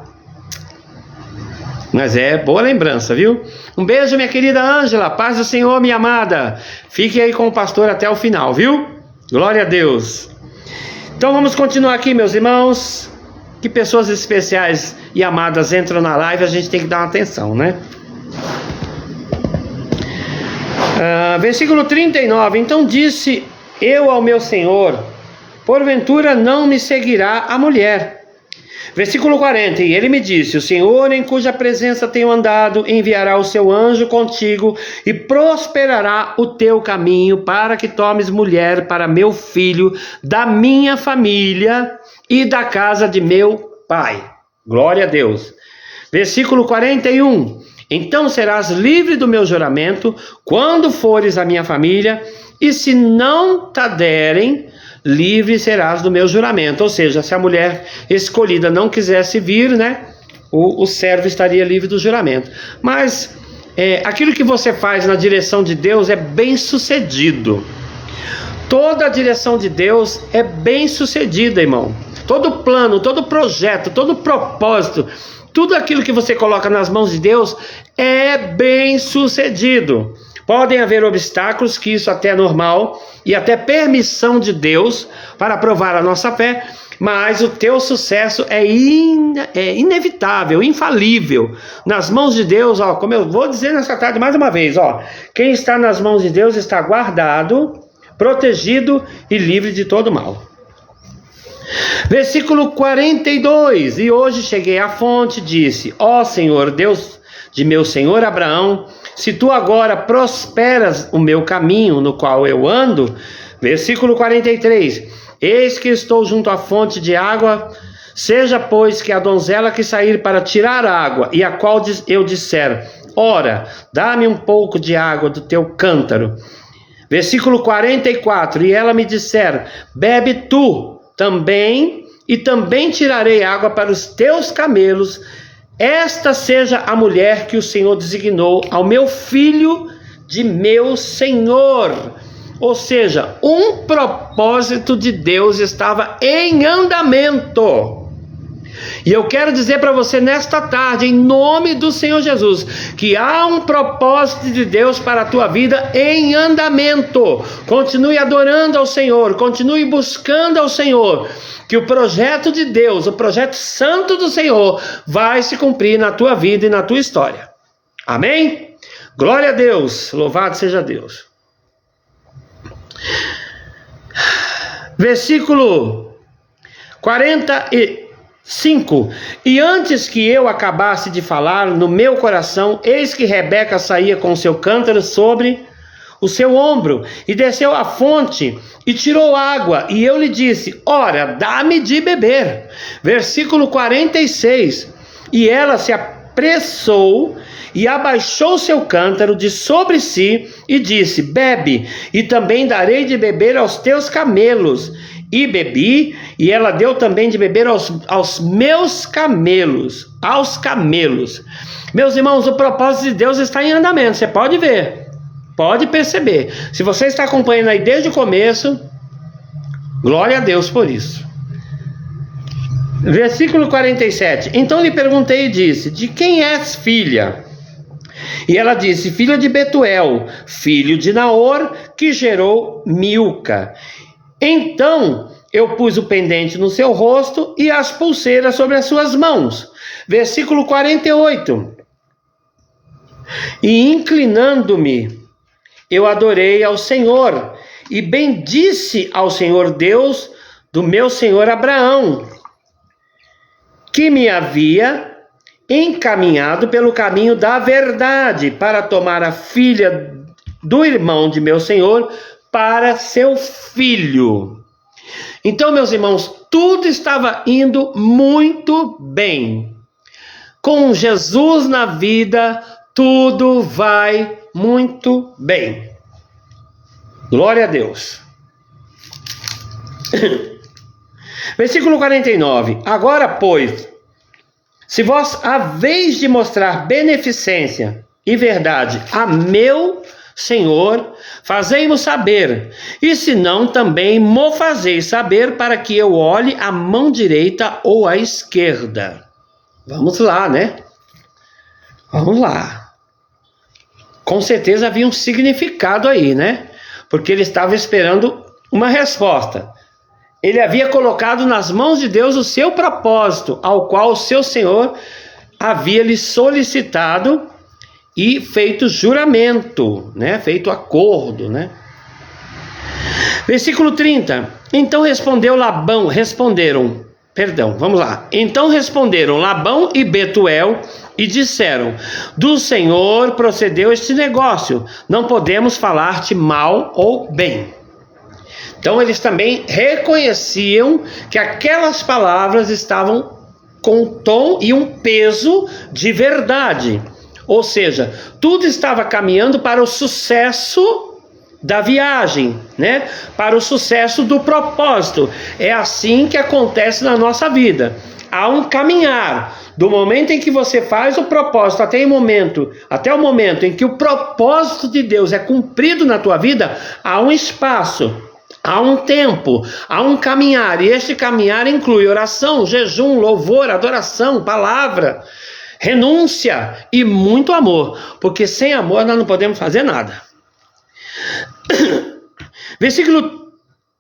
Mas boa lembrança, viu? Um beijo, minha querida Ângela, paz do Senhor, minha amada. Fique aí com o pastor até o final, viu? Glória a Deus. Então vamos continuar aqui, meus irmãos. Que pessoas especiais e amadas entram na live, a gente tem que dar uma atenção, né? Versículo 39. Então disse eu ao meu senhor: porventura não me seguirá a mulher. Versículo 40. E ele me disse: o Senhor em cuja presença tenho andado enviará o seu anjo contigo e prosperará o teu caminho, para que tomes mulher para meu filho da minha família e da casa de meu pai. Glória a Deus. Versículo 41. Então serás livre do meu juramento quando fores a minha família, e se não te derem, livre serás do meu juramento. Ou seja, se a mulher escolhida não quisesse vir, né, o servo estaria livre do juramento. Mas aquilo que você faz na direção de Deus é bem sucedido. Toda a direção de Deus é bem sucedida, irmão. Todo plano, todo projeto, todo propósito, tudo aquilo que você coloca nas mãos de Deus é bem sucedido. Podem haver obstáculos, que isso até é normal, e até permissão de Deus para provar a nossa fé, mas o teu sucesso é inevitável, infalível. Nas mãos de Deus, ó, como eu vou dizer nessa tarde mais uma vez, ó, quem está nas mãos de Deus está guardado, protegido e livre de todo mal. Versículo 42. E hoje cheguei à fonte, disse: ó Senhor, Deus de meu senhor Abraão, se tu agora prosperas o meu caminho no qual eu ando. Versículo 43. Eis que estou junto à fonte de água, seja pois que a donzela que sair para tirar água, e a qual eu disser: ora, dá-me um pouco de água do teu cântaro. Versículo 44. E ela me disser: bebe tu também, e também tirarei água para os teus camelos. Esta seja a mulher que o Senhor designou ao meu filho de meu senhor. Ou seja, um propósito de Deus estava em andamento. E eu quero dizer para você nesta tarde, em nome do Senhor Jesus, que há um propósito de Deus para a tua vida em andamento. Continue adorando ao Senhor, continue buscando ao Senhor, que o projeto de Deus, o projeto santo do Senhor, vai se cumprir na tua vida e na tua história. Amém? Glória a Deus, louvado seja Deus. Versículo 45. E antes que eu acabasse de falar, no meu coração, eis que Rebeca saía com seu cântaro sobre o seu ombro, e desceu à fonte, e tirou água, e eu lhe disse, ora, dá-me de beber. Versículo 46. E ela se apressou, e abaixou seu cântaro de sobre si, e disse, bebe, e também darei de beber aos teus camelos. E bebi, e ela deu também de beber aos meus camelos, Meus irmãos, o propósito de Deus está em andamento, você pode ver, pode perceber. Se você está acompanhando aí desde o começo, glória a Deus por isso. Versículo 47. Então lhe perguntei e disse, de quem és filha? E ela disse, filha de Betuel, filho de Naor, que gerou Milca. Então eu pus o pendente no seu rosto e as pulseiras sobre as suas mãos. Versículo 48. E inclinando-me, eu adorei ao Senhor e bendisse ao Senhor Deus do meu senhor Abraão, que me havia encaminhado pelo caminho da verdade para tomar a filha do irmão de meu senhor para seu filho. Então, meus irmãos, tudo estava indo muito bem. Com Jesus na vida, tudo vai muito bem. Glória a Deus. Versículo 49. Agora, pois, se vós haveis de mostrar beneficência e verdade a meu Senhor, fazei-mo saber, e se não, também mo fazeis saber, para que eu olhe a mão direita ou a esquerda. Vamos lá, né? Vamos lá. Com certeza havia um significado aí, né? Porque ele estava esperando uma resposta. Ele havia colocado nas mãos de Deus o seu propósito, ao qual o seu Senhor havia lhe solicitado e feito juramento, né? Feito acordo, né? Versículo 30. Então responderam Labão e Betuel e disseram, do Senhor procedeu este negócio, não podemos falar-te mal ou bem. Então eles também reconheciam que aquelas palavras estavam com um tom e um peso de verdade. Ou seja, tudo estava caminhando para o sucesso da viagem, né? Para o sucesso do propósito. É assim que acontece na nossa vida. Há um caminhar. Do momento em que você faz o propósito até o momento em que o propósito de Deus é cumprido na tua vida, há um espaço, há um tempo, há um caminhar. E este caminhar inclui oração, jejum, louvor, adoração, palavra, renúncia e muito amor, porque sem amor nós não podemos fazer nada. Versículo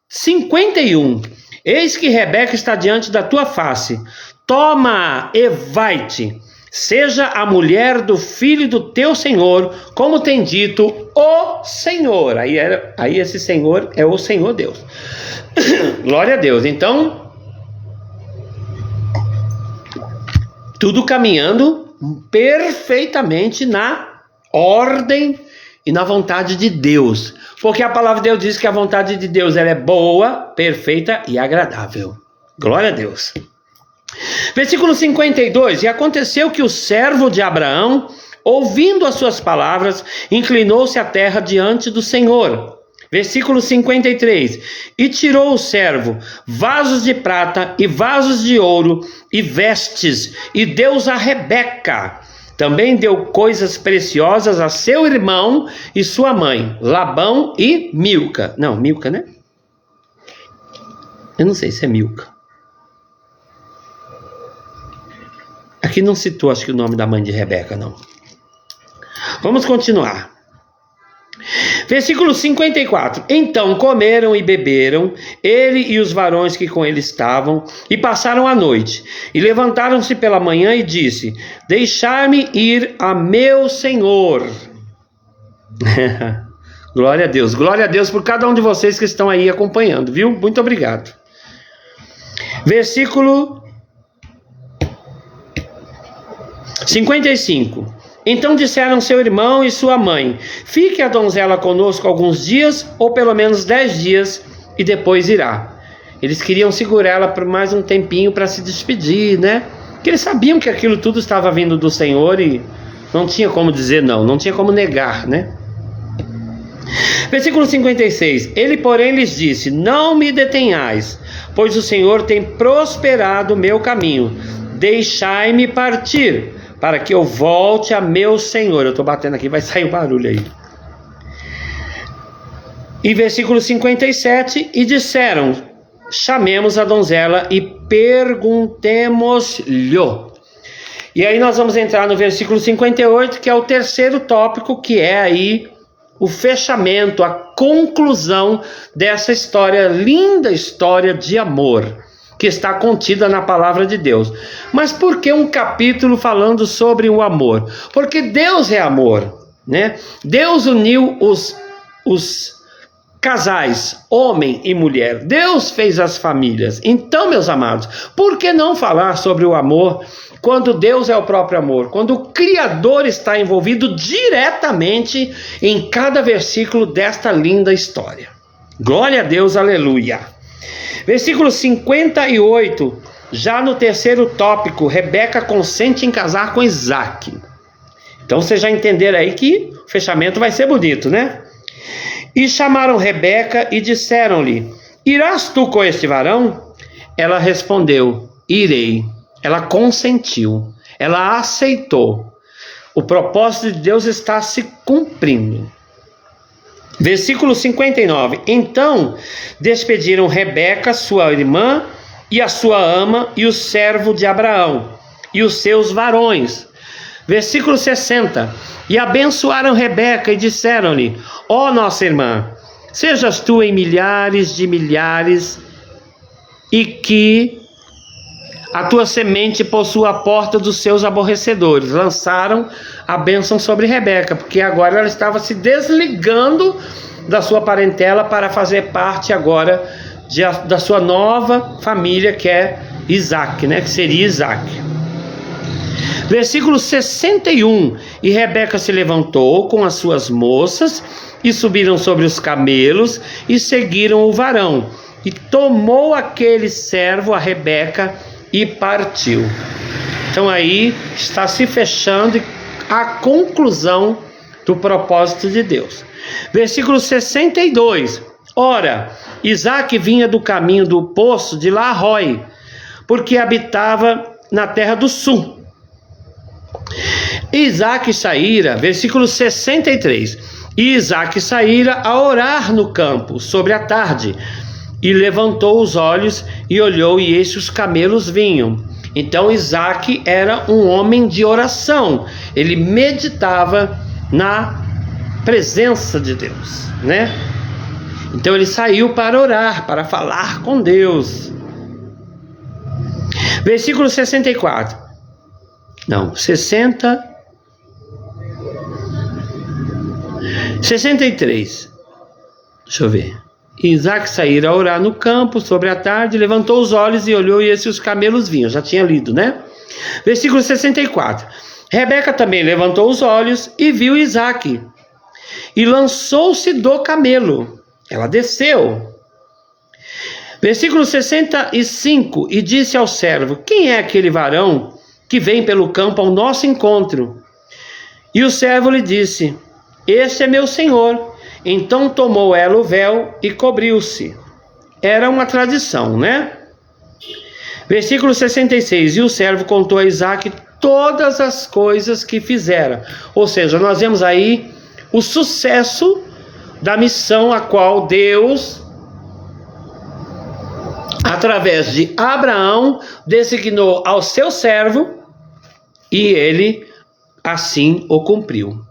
51. Eis que Rebeca está diante da tua face, toma e vai-te, seja a mulher do filho do teu senhor, como tem dito o Senhor. Aí esse Senhor é o Senhor Deus. Glória a Deus. Então, tudo caminhando perfeitamente na ordem e na vontade de Deus. Porque a palavra de Deus diz que a vontade de Deus ela é boa, perfeita e agradável. Glória a Deus. Versículo 52. E aconteceu que o servo de Abraão, ouvindo as suas palavras, inclinou-se à terra diante do Senhor. Versículo 53. E tirou o servo vasos de prata e vasos de ouro e vestes, e deu-os a Rebeca. Também deu coisas preciosas a seu irmão e sua mãe, Labão e Milca. Não, Milca, né? Eu não sei se é Milca. Aqui não citou, acho que o nome da mãe de Rebeca, não. Vamos continuar. Versículo 54. Então comeram e beberam, ele e os varões que com ele estavam, e passaram a noite. E levantaram-se pela manhã e disse, deixai-me ir a meu senhor. Glória a Deus por cada um de vocês que estão aí acompanhando, viu? Muito obrigado. Versículo 55. Então disseram seu irmão e sua mãe: fique a donzela conosco alguns dias, ou pelo menos 10 dias, e depois irá. Eles queriam segurá-la por mais um tempinho para se despedir, né? Porque eles sabiam que aquilo tudo estava vindo do Senhor e não tinha como dizer não, não tinha como negar, né? Versículo 56. Ele, porém, lhes disse: não me detenhais, pois o Senhor tem prosperado o meu caminho. Deixai-me partir, para que eu volte a meu Senhor. Eu estou batendo aqui, vai sair um barulho aí. E versículo 57. E disseram: chamemos a donzela e perguntemos-lhe. E aí nós vamos entrar no versículo 58, que é o terceiro tópico, que é aí o fechamento, a conclusão dessa história, linda história de amor, que está contida na palavra de Deus. Mas por que um capítulo falando sobre o amor? Porque Deus é amor, né? Deus uniu os casais, homem e mulher. Deus fez as famílias. Então, meus amados, por que não falar sobre o amor quando Deus é o próprio amor? Quando o Criador está envolvido diretamente em cada versículo desta linda história. Glória a Deus, aleluia. Versículo 58, já no terceiro tópico, Rebeca consente em casar com Isaac. Então vocês já entenderam aí que o fechamento vai ser bonito, né? E chamaram Rebeca e disseram-lhe: irás tu com este varão? Ela respondeu: irei. Ela consentiu, ela aceitou. O propósito de Deus está se cumprindo. Versículo 59. Então despediram Rebeca, sua irmã, e a sua ama, e o servo de Abraão, e os seus varões. Versículo 60. E abençoaram Rebeca e disseram-lhe: ó nossa irmã, sejas tu em milhares de milhares, e que a tua semente possua a porta dos seus aborrecedores. Lançaram a bênção sobre Rebeca, porque agora ela estava se desligando da sua parentela para fazer parte agora da sua nova família, que é Isaac, né? Que seria Isaac. Versículo 61. E Rebeca se levantou com as suas moças e subiram sobre os camelos e seguiram o varão. E tomou aquele servo a Rebeca e partiu. Então aí está se fechando a conclusão do propósito de Deus. Versículo 62. Ora, Isaac vinha do caminho do poço de Larói, porque habitava na terra do sul. Isaac saíra, versículo 63. E Isaac saíra a orar no campo sobre a tarde, e levantou os olhos e olhou, e eis os camelos vinham. Então Isaac era um homem de oração. Ele meditava na presença de Deus, né? Então ele saiu para orar, para falar com Deus. Versículo 64. Não, 63. Deixa eu ver. Isaac saíra a orar no campo sobre a tarde, levantou os olhos e olhou, e esses os camelos vinham. Já tinha lido, né? Versículo 64. Rebeca também levantou os olhos e viu Isaac, e lançou-se do camelo. Ela desceu. Versículo 65. E disse ao servo: quem é aquele varão que vem pelo campo ao nosso encontro? E o servo lhe disse: este é meu senhor. Então tomou ela o véu e cobriu-se. Era uma tradição, né? Versículo 66. E o servo contou a Isaac todas as coisas que fizera. Ou seja, nós vemos aí o sucesso da missão a qual Deus, através de Abraão, designou ao seu servo, e ele assim o cumpriu.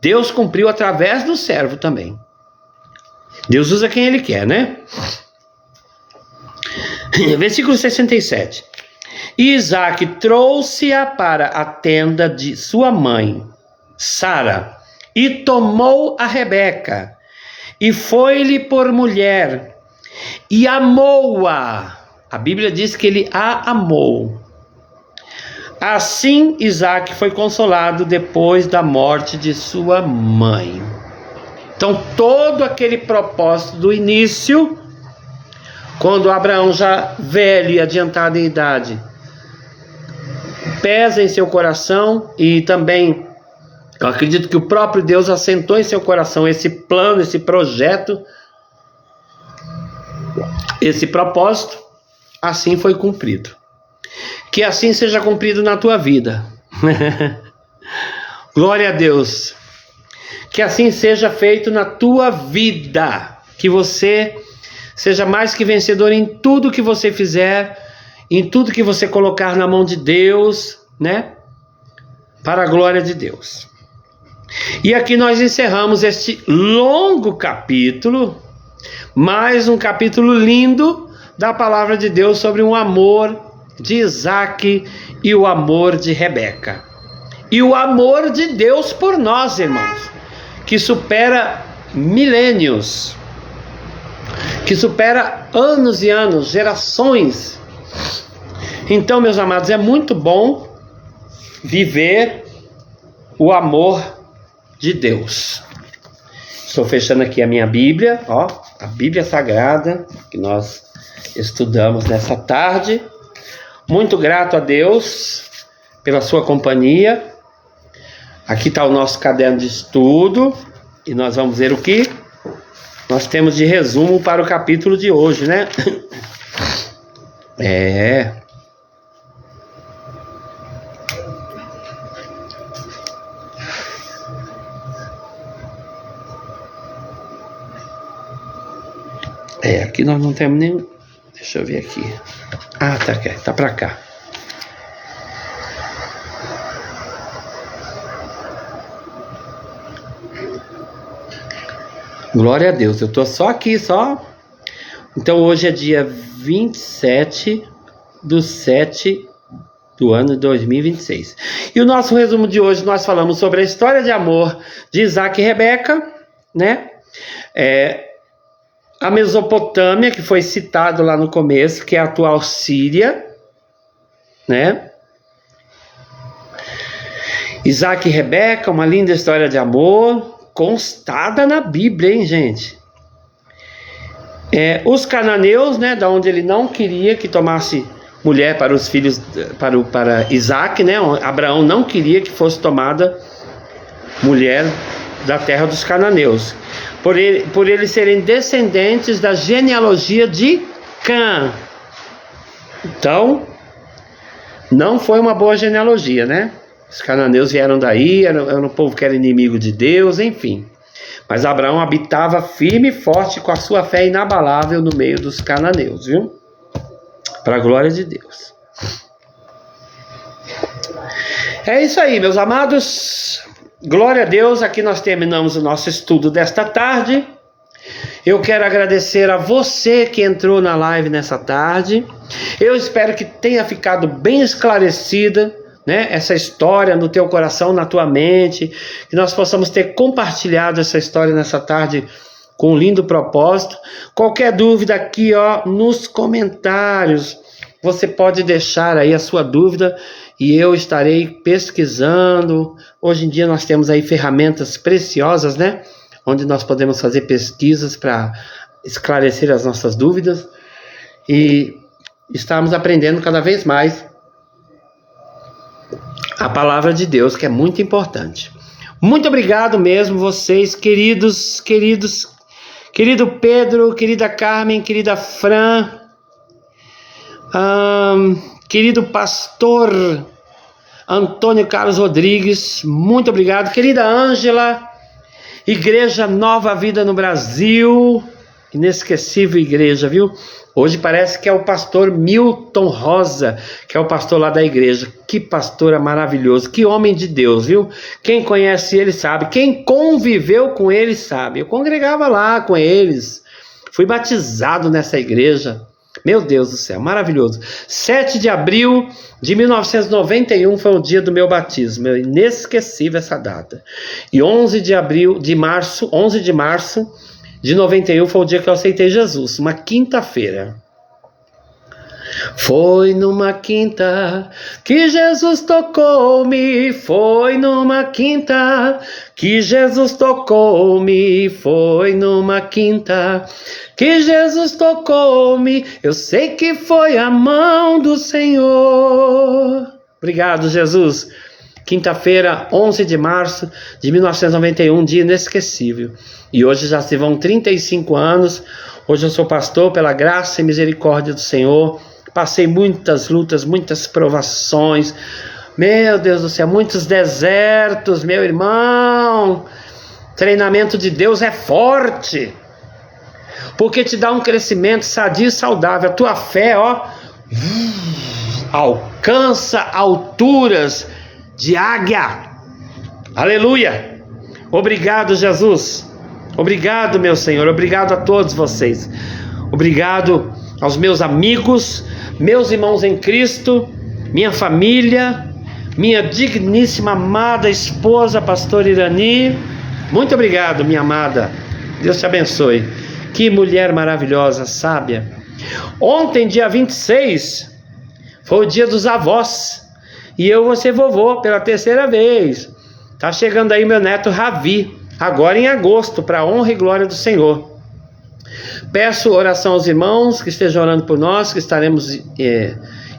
Deus cumpriu através do servo também. Deus usa quem ele quer, né? Versículo 67. E Isaac trouxe-a para a tenda de sua mãe, Sara, e tomou a Rebeca, e foi-lhe por mulher, e amou-a. A Bíblia diz que ele a amou. Assim Isaque foi consolado depois da morte de sua mãe. Então todo aquele propósito do início, quando Abraão já velho e adiantado em idade, pesa em seu coração, e também eu acredito que o próprio Deus assentou em seu coração esse plano, esse projeto, esse propósito, assim foi cumprido. Que assim seja cumprido na tua vida. Glória a Deus. Que assim seja feito na tua vida. Que você seja mais que vencedor em tudo que você fizer, em tudo que você colocar na mão de Deus, né? Para a glória de Deus. E aqui nós encerramos este longo capítulo, mais um capítulo lindo da palavra de Deus sobre um amor de Isaque e o amor de Rebeca. E o amor de Deus por nós, irmãos, que supera milênios, que supera anos e anos, gerações. Então, meus amados, é muito bom viver o amor de Deus. Estou fechando aqui a minha Bíblia, ó, a Bíblia Sagrada que nós estudamos nessa tarde. Muito grato a Deus pela sua companhia. Aqui está o nosso caderno de estudo e nós vamos ver o que nós temos de resumo para o capítulo de hoje, né? Aqui nós não temos nem... Deixa eu ver aqui. Ah, tá pra cá. Glória a Deus, eu tô só aqui, só. Então hoje é dia 27/7 do ano de 2026. E o nosso resumo de hoje, nós falamos sobre a história de amor de Isaque e Rebeca, né? A Mesopotâmia, que foi citado lá no começo, que é a atual Síria, né? Isaque e Rebeca, uma linda história de amor, constada na Bíblia, hein, gente? Os cananeus, né, da onde ele não queria que tomasse mulher para os filhos, para Isaque, né? Abraão não queria que fosse tomada mulher da terra dos cananeus, por eles serem descendentes da genealogia de Cã. Então, não foi uma boa genealogia, né? Os cananeus vieram daí, era um povo que era inimigo de Deus, enfim. Mas Abraão habitava firme e forte com a sua fé inabalável no meio dos cananeus, viu? Para a glória de Deus. É isso aí, meus amados. Glória a Deus, aqui nós terminamos o nosso estudo desta tarde. Eu quero agradecer a você que entrou na live nessa tarde. Eu espero que tenha ficado bem esclarecida, né, essa história no teu coração, na tua mente, que nós possamos ter compartilhado essa história nessa tarde com um lindo propósito. Qualquer dúvida aqui, ó, nos comentários, você pode deixar aí a sua dúvida e eu estarei pesquisando. Hoje em dia nós temos aí ferramentas preciosas, né, onde nós podemos fazer pesquisas para esclarecer as nossas dúvidas e estamos aprendendo cada vez mais a palavra de Deus, que é muito importante. Muito obrigado mesmo, vocês, querido Pedro, querida Carmen, querida Fran, querido pastor Antônio Carlos Rodrigues, muito obrigado. Querida Ângela, Igreja Nova Vida no Brasil, inesquecível igreja, viu? Hoje parece que é o pastor Milton Rosa, que é o pastor lá da igreja. Que pastor maravilhoso, que homem de Deus, viu? Quem conhece ele sabe, quem conviveu com ele sabe. Eu congregava lá com eles, fui batizado nessa igreja, Meu Deus do céu, maravilhoso. 7 de abril de 1991 foi o dia do meu batismo. É inesquecível essa data. E 11 de março de 91 foi o dia que eu aceitei Jesus, uma quinta-feira. Foi numa quinta que Jesus tocou-me, foi numa quinta que Jesus tocou-me, foi numa quinta que Jesus tocou-me, eu sei que foi a mão do Senhor. Obrigado, Jesus. Quinta-feira, 11 de março de 1991, dia inesquecível. E hoje já se vão 35 anos, hoje eu sou pastor pela graça e misericórdia do Senhor. Passei muitas lutas, muitas provações, meu Deus do céu, muitos desertos, meu irmão. Treinamento de Deus é forte, porque te dá um crescimento sadio e saudável. A tua fé, alcança alturas de águia. Aleluia. Obrigado, Jesus. Obrigado, meu Senhor. Obrigado a todos vocês. Obrigado aos meus amigos, meus irmãos em Cristo, minha família, minha digníssima, amada esposa, pastor Irani. Muito obrigado, minha amada. Deus te abençoe. Que mulher maravilhosa, sábia. Ontem, dia 26, foi o dia dos avós. E eu vou ser vovô pela terceira vez. Tá chegando aí meu neto Ravi, agora em agosto, para a honra e glória do Senhor. Peço oração aos irmãos que estejam orando por nós, que estaremos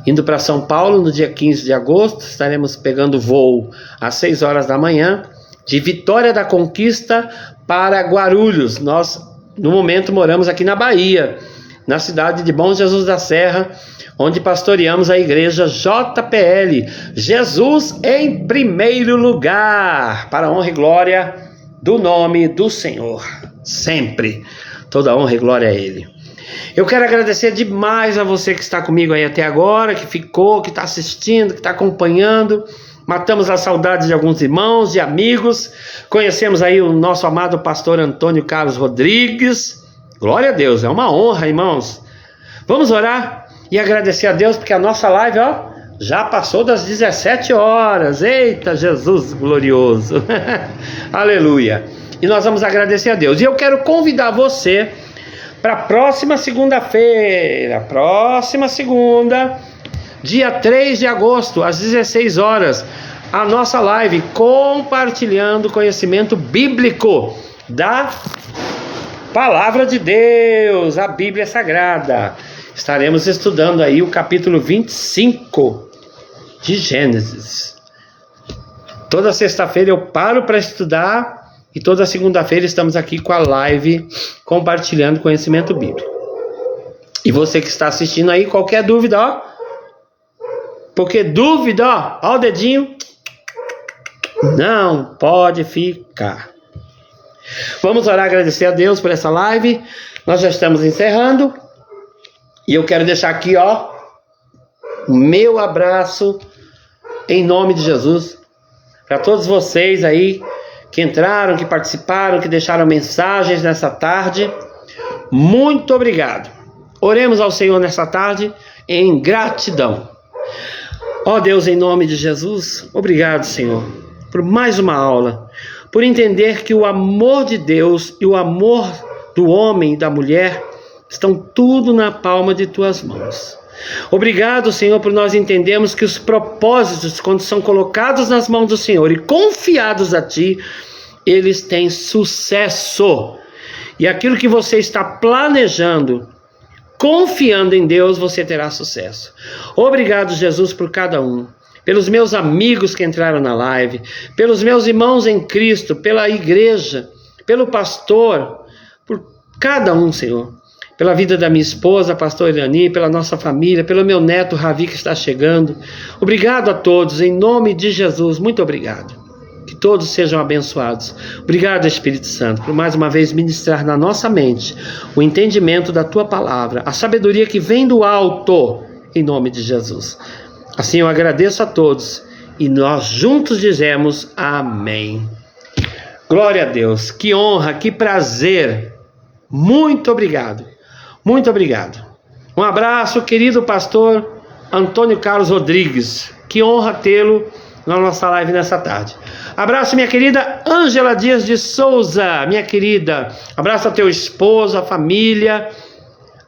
indo para São Paulo no dia 15 de agosto. Estaremos pegando voo às 6 horas da manhã, de Vitória da Conquista para Guarulhos. Nós, no momento, moramos aqui na Bahia, na cidade de Bom Jesus da Serra, onde pastoreamos a igreja JPL, Jesus em primeiro lugar, para a honra e glória do nome do Senhor, sempre. Toda honra e glória a Ele. Eu quero agradecer demais a você que está comigo aí até agora, que ficou, que está assistindo, que está acompanhando. Matamos a saudade de alguns irmãos, de amigos. Conhecemos aí o nosso amado pastor Antônio Carlos Rodrigues. Glória a Deus, é uma honra, irmãos. Vamos orar e agradecer a Deus, porque a nossa live, já passou das 17 horas. Eita, Jesus glorioso. Aleluia. E nós vamos agradecer a Deus. E eu quero convidar você para a próxima segunda-feira, dia 3 de agosto, às 16 horas, a nossa live compartilhando conhecimento bíblico da Palavra de Deus, a Bíblia Sagrada. Estaremos estudando aí o capítulo 25 de Gênesis. Toda sexta-feira eu paro para estudar. E toda segunda-feira estamos aqui com a live compartilhando conhecimento bíblico. E você que está assistindo aí, qualquer dúvida, porque dúvida, ó o dedinho, não pode ficar. Vamos orar, agradecer a Deus por essa live. Nós já estamos encerrando. E eu quero deixar aqui, o meu abraço em nome de Jesus para todos vocês aí que entraram, que participaram, que deixaram mensagens nessa tarde. Muito obrigado. Oremos ao Senhor nessa tarde em gratidão. Ó Deus, em nome de Jesus, obrigado, Senhor, por mais uma aula, por entender que o amor de Deus e o amor do homem e da mulher estão tudo na palma de tuas mãos. Obrigado, Senhor, por nós entendermos que os propósitos, quando são colocados nas mãos do Senhor e confiados a Ti, eles têm sucesso. E aquilo que você está planejando, confiando em Deus, você terá sucesso. Obrigado, Jesus, por cada um. Pelos meus amigos que entraram na live, pelos meus irmãos em Cristo, pela igreja, pelo pastor, por cada um, Senhor. Pela vida da minha esposa, pastor Irani, pela nossa família, pelo meu neto Ravi que está chegando. Obrigado a todos, em nome de Jesus, muito obrigado. Que todos sejam abençoados. Obrigado, Espírito Santo, por mais uma vez ministrar na nossa mente o entendimento da Tua palavra, a sabedoria que vem do alto, em nome de Jesus. Assim eu agradeço a todos e nós juntos dizemos amém. Glória a Deus, que honra, que prazer. Muito obrigado. Muito obrigado. Um abraço, querido pastor Antônio Carlos Rodrigues. Que honra tê-lo na nossa live nessa tarde. Abraço, minha querida Ângela Dias de Souza, minha querida. Abraço ao teu esposo, a família,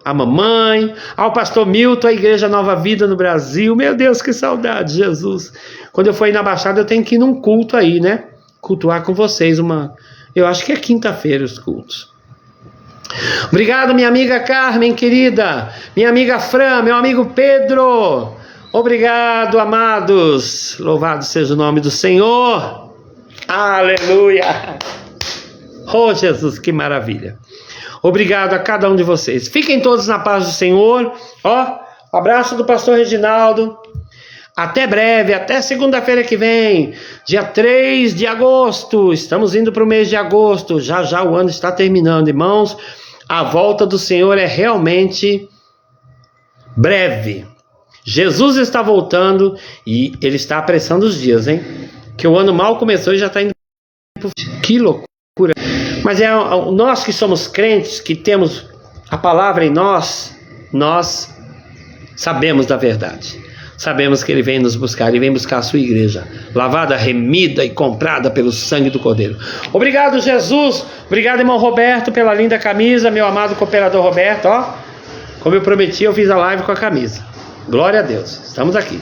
a mamãe, ao pastor Milton, a Igreja Nova Vida no Brasil. Meu Deus, que saudade, Jesus. Quando eu for ir na Baixada, eu tenho que ir num culto aí, né? Cultuar com vocês eu acho que é quinta-feira os cultos. Obrigado, minha amiga Carmen, querida. Minha amiga Fran, meu amigo Pedro. Obrigado, amados. Louvado seja o nome do Senhor. Aleluia. Oh, Jesus, que maravilha. Obrigado a cada um de vocês. Fiquem todos na paz do Senhor. Abraço do pastor Reginaldo. Até breve, até segunda-feira que vem, dia 3 de agosto. Estamos indo para o mês de agosto. Já já o ano está terminando, irmãos. A volta do Senhor é realmente breve. Jesus está voltando e Ele está apressando os dias, hein? Que o ano mal começou e já está indo. Que loucura. Mas é nós que somos crentes, que temos a palavra em nós sabemos da verdade. Sabemos que Ele vem nos buscar, Ele vem buscar a sua igreja, lavada, remida e comprada pelo sangue do Cordeiro. Obrigado, Jesus. Obrigado, irmão Roberto, pela linda camisa, meu amado cooperador Roberto. Como eu prometi, eu fiz a live com a camisa. Glória a Deus, estamos aqui.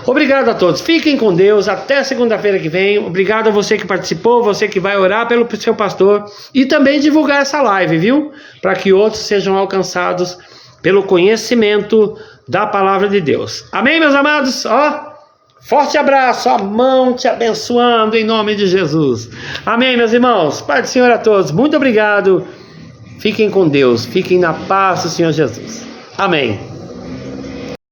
Obrigado a todos, fiquem com Deus, até segunda-feira que vem. Obrigado a você que participou, você que vai orar pelo seu pastor e também divulgar essa live, viu? Para que outros sejam alcançados pelo conhecimento da palavra de Deus. Amém, meus amados? Forte abraço, a mão te abençoando em nome de Jesus. Amém, meus irmãos? Pai do Senhor a todos, muito obrigado. Fiquem com Deus, fiquem na paz do Senhor Jesus. Amém.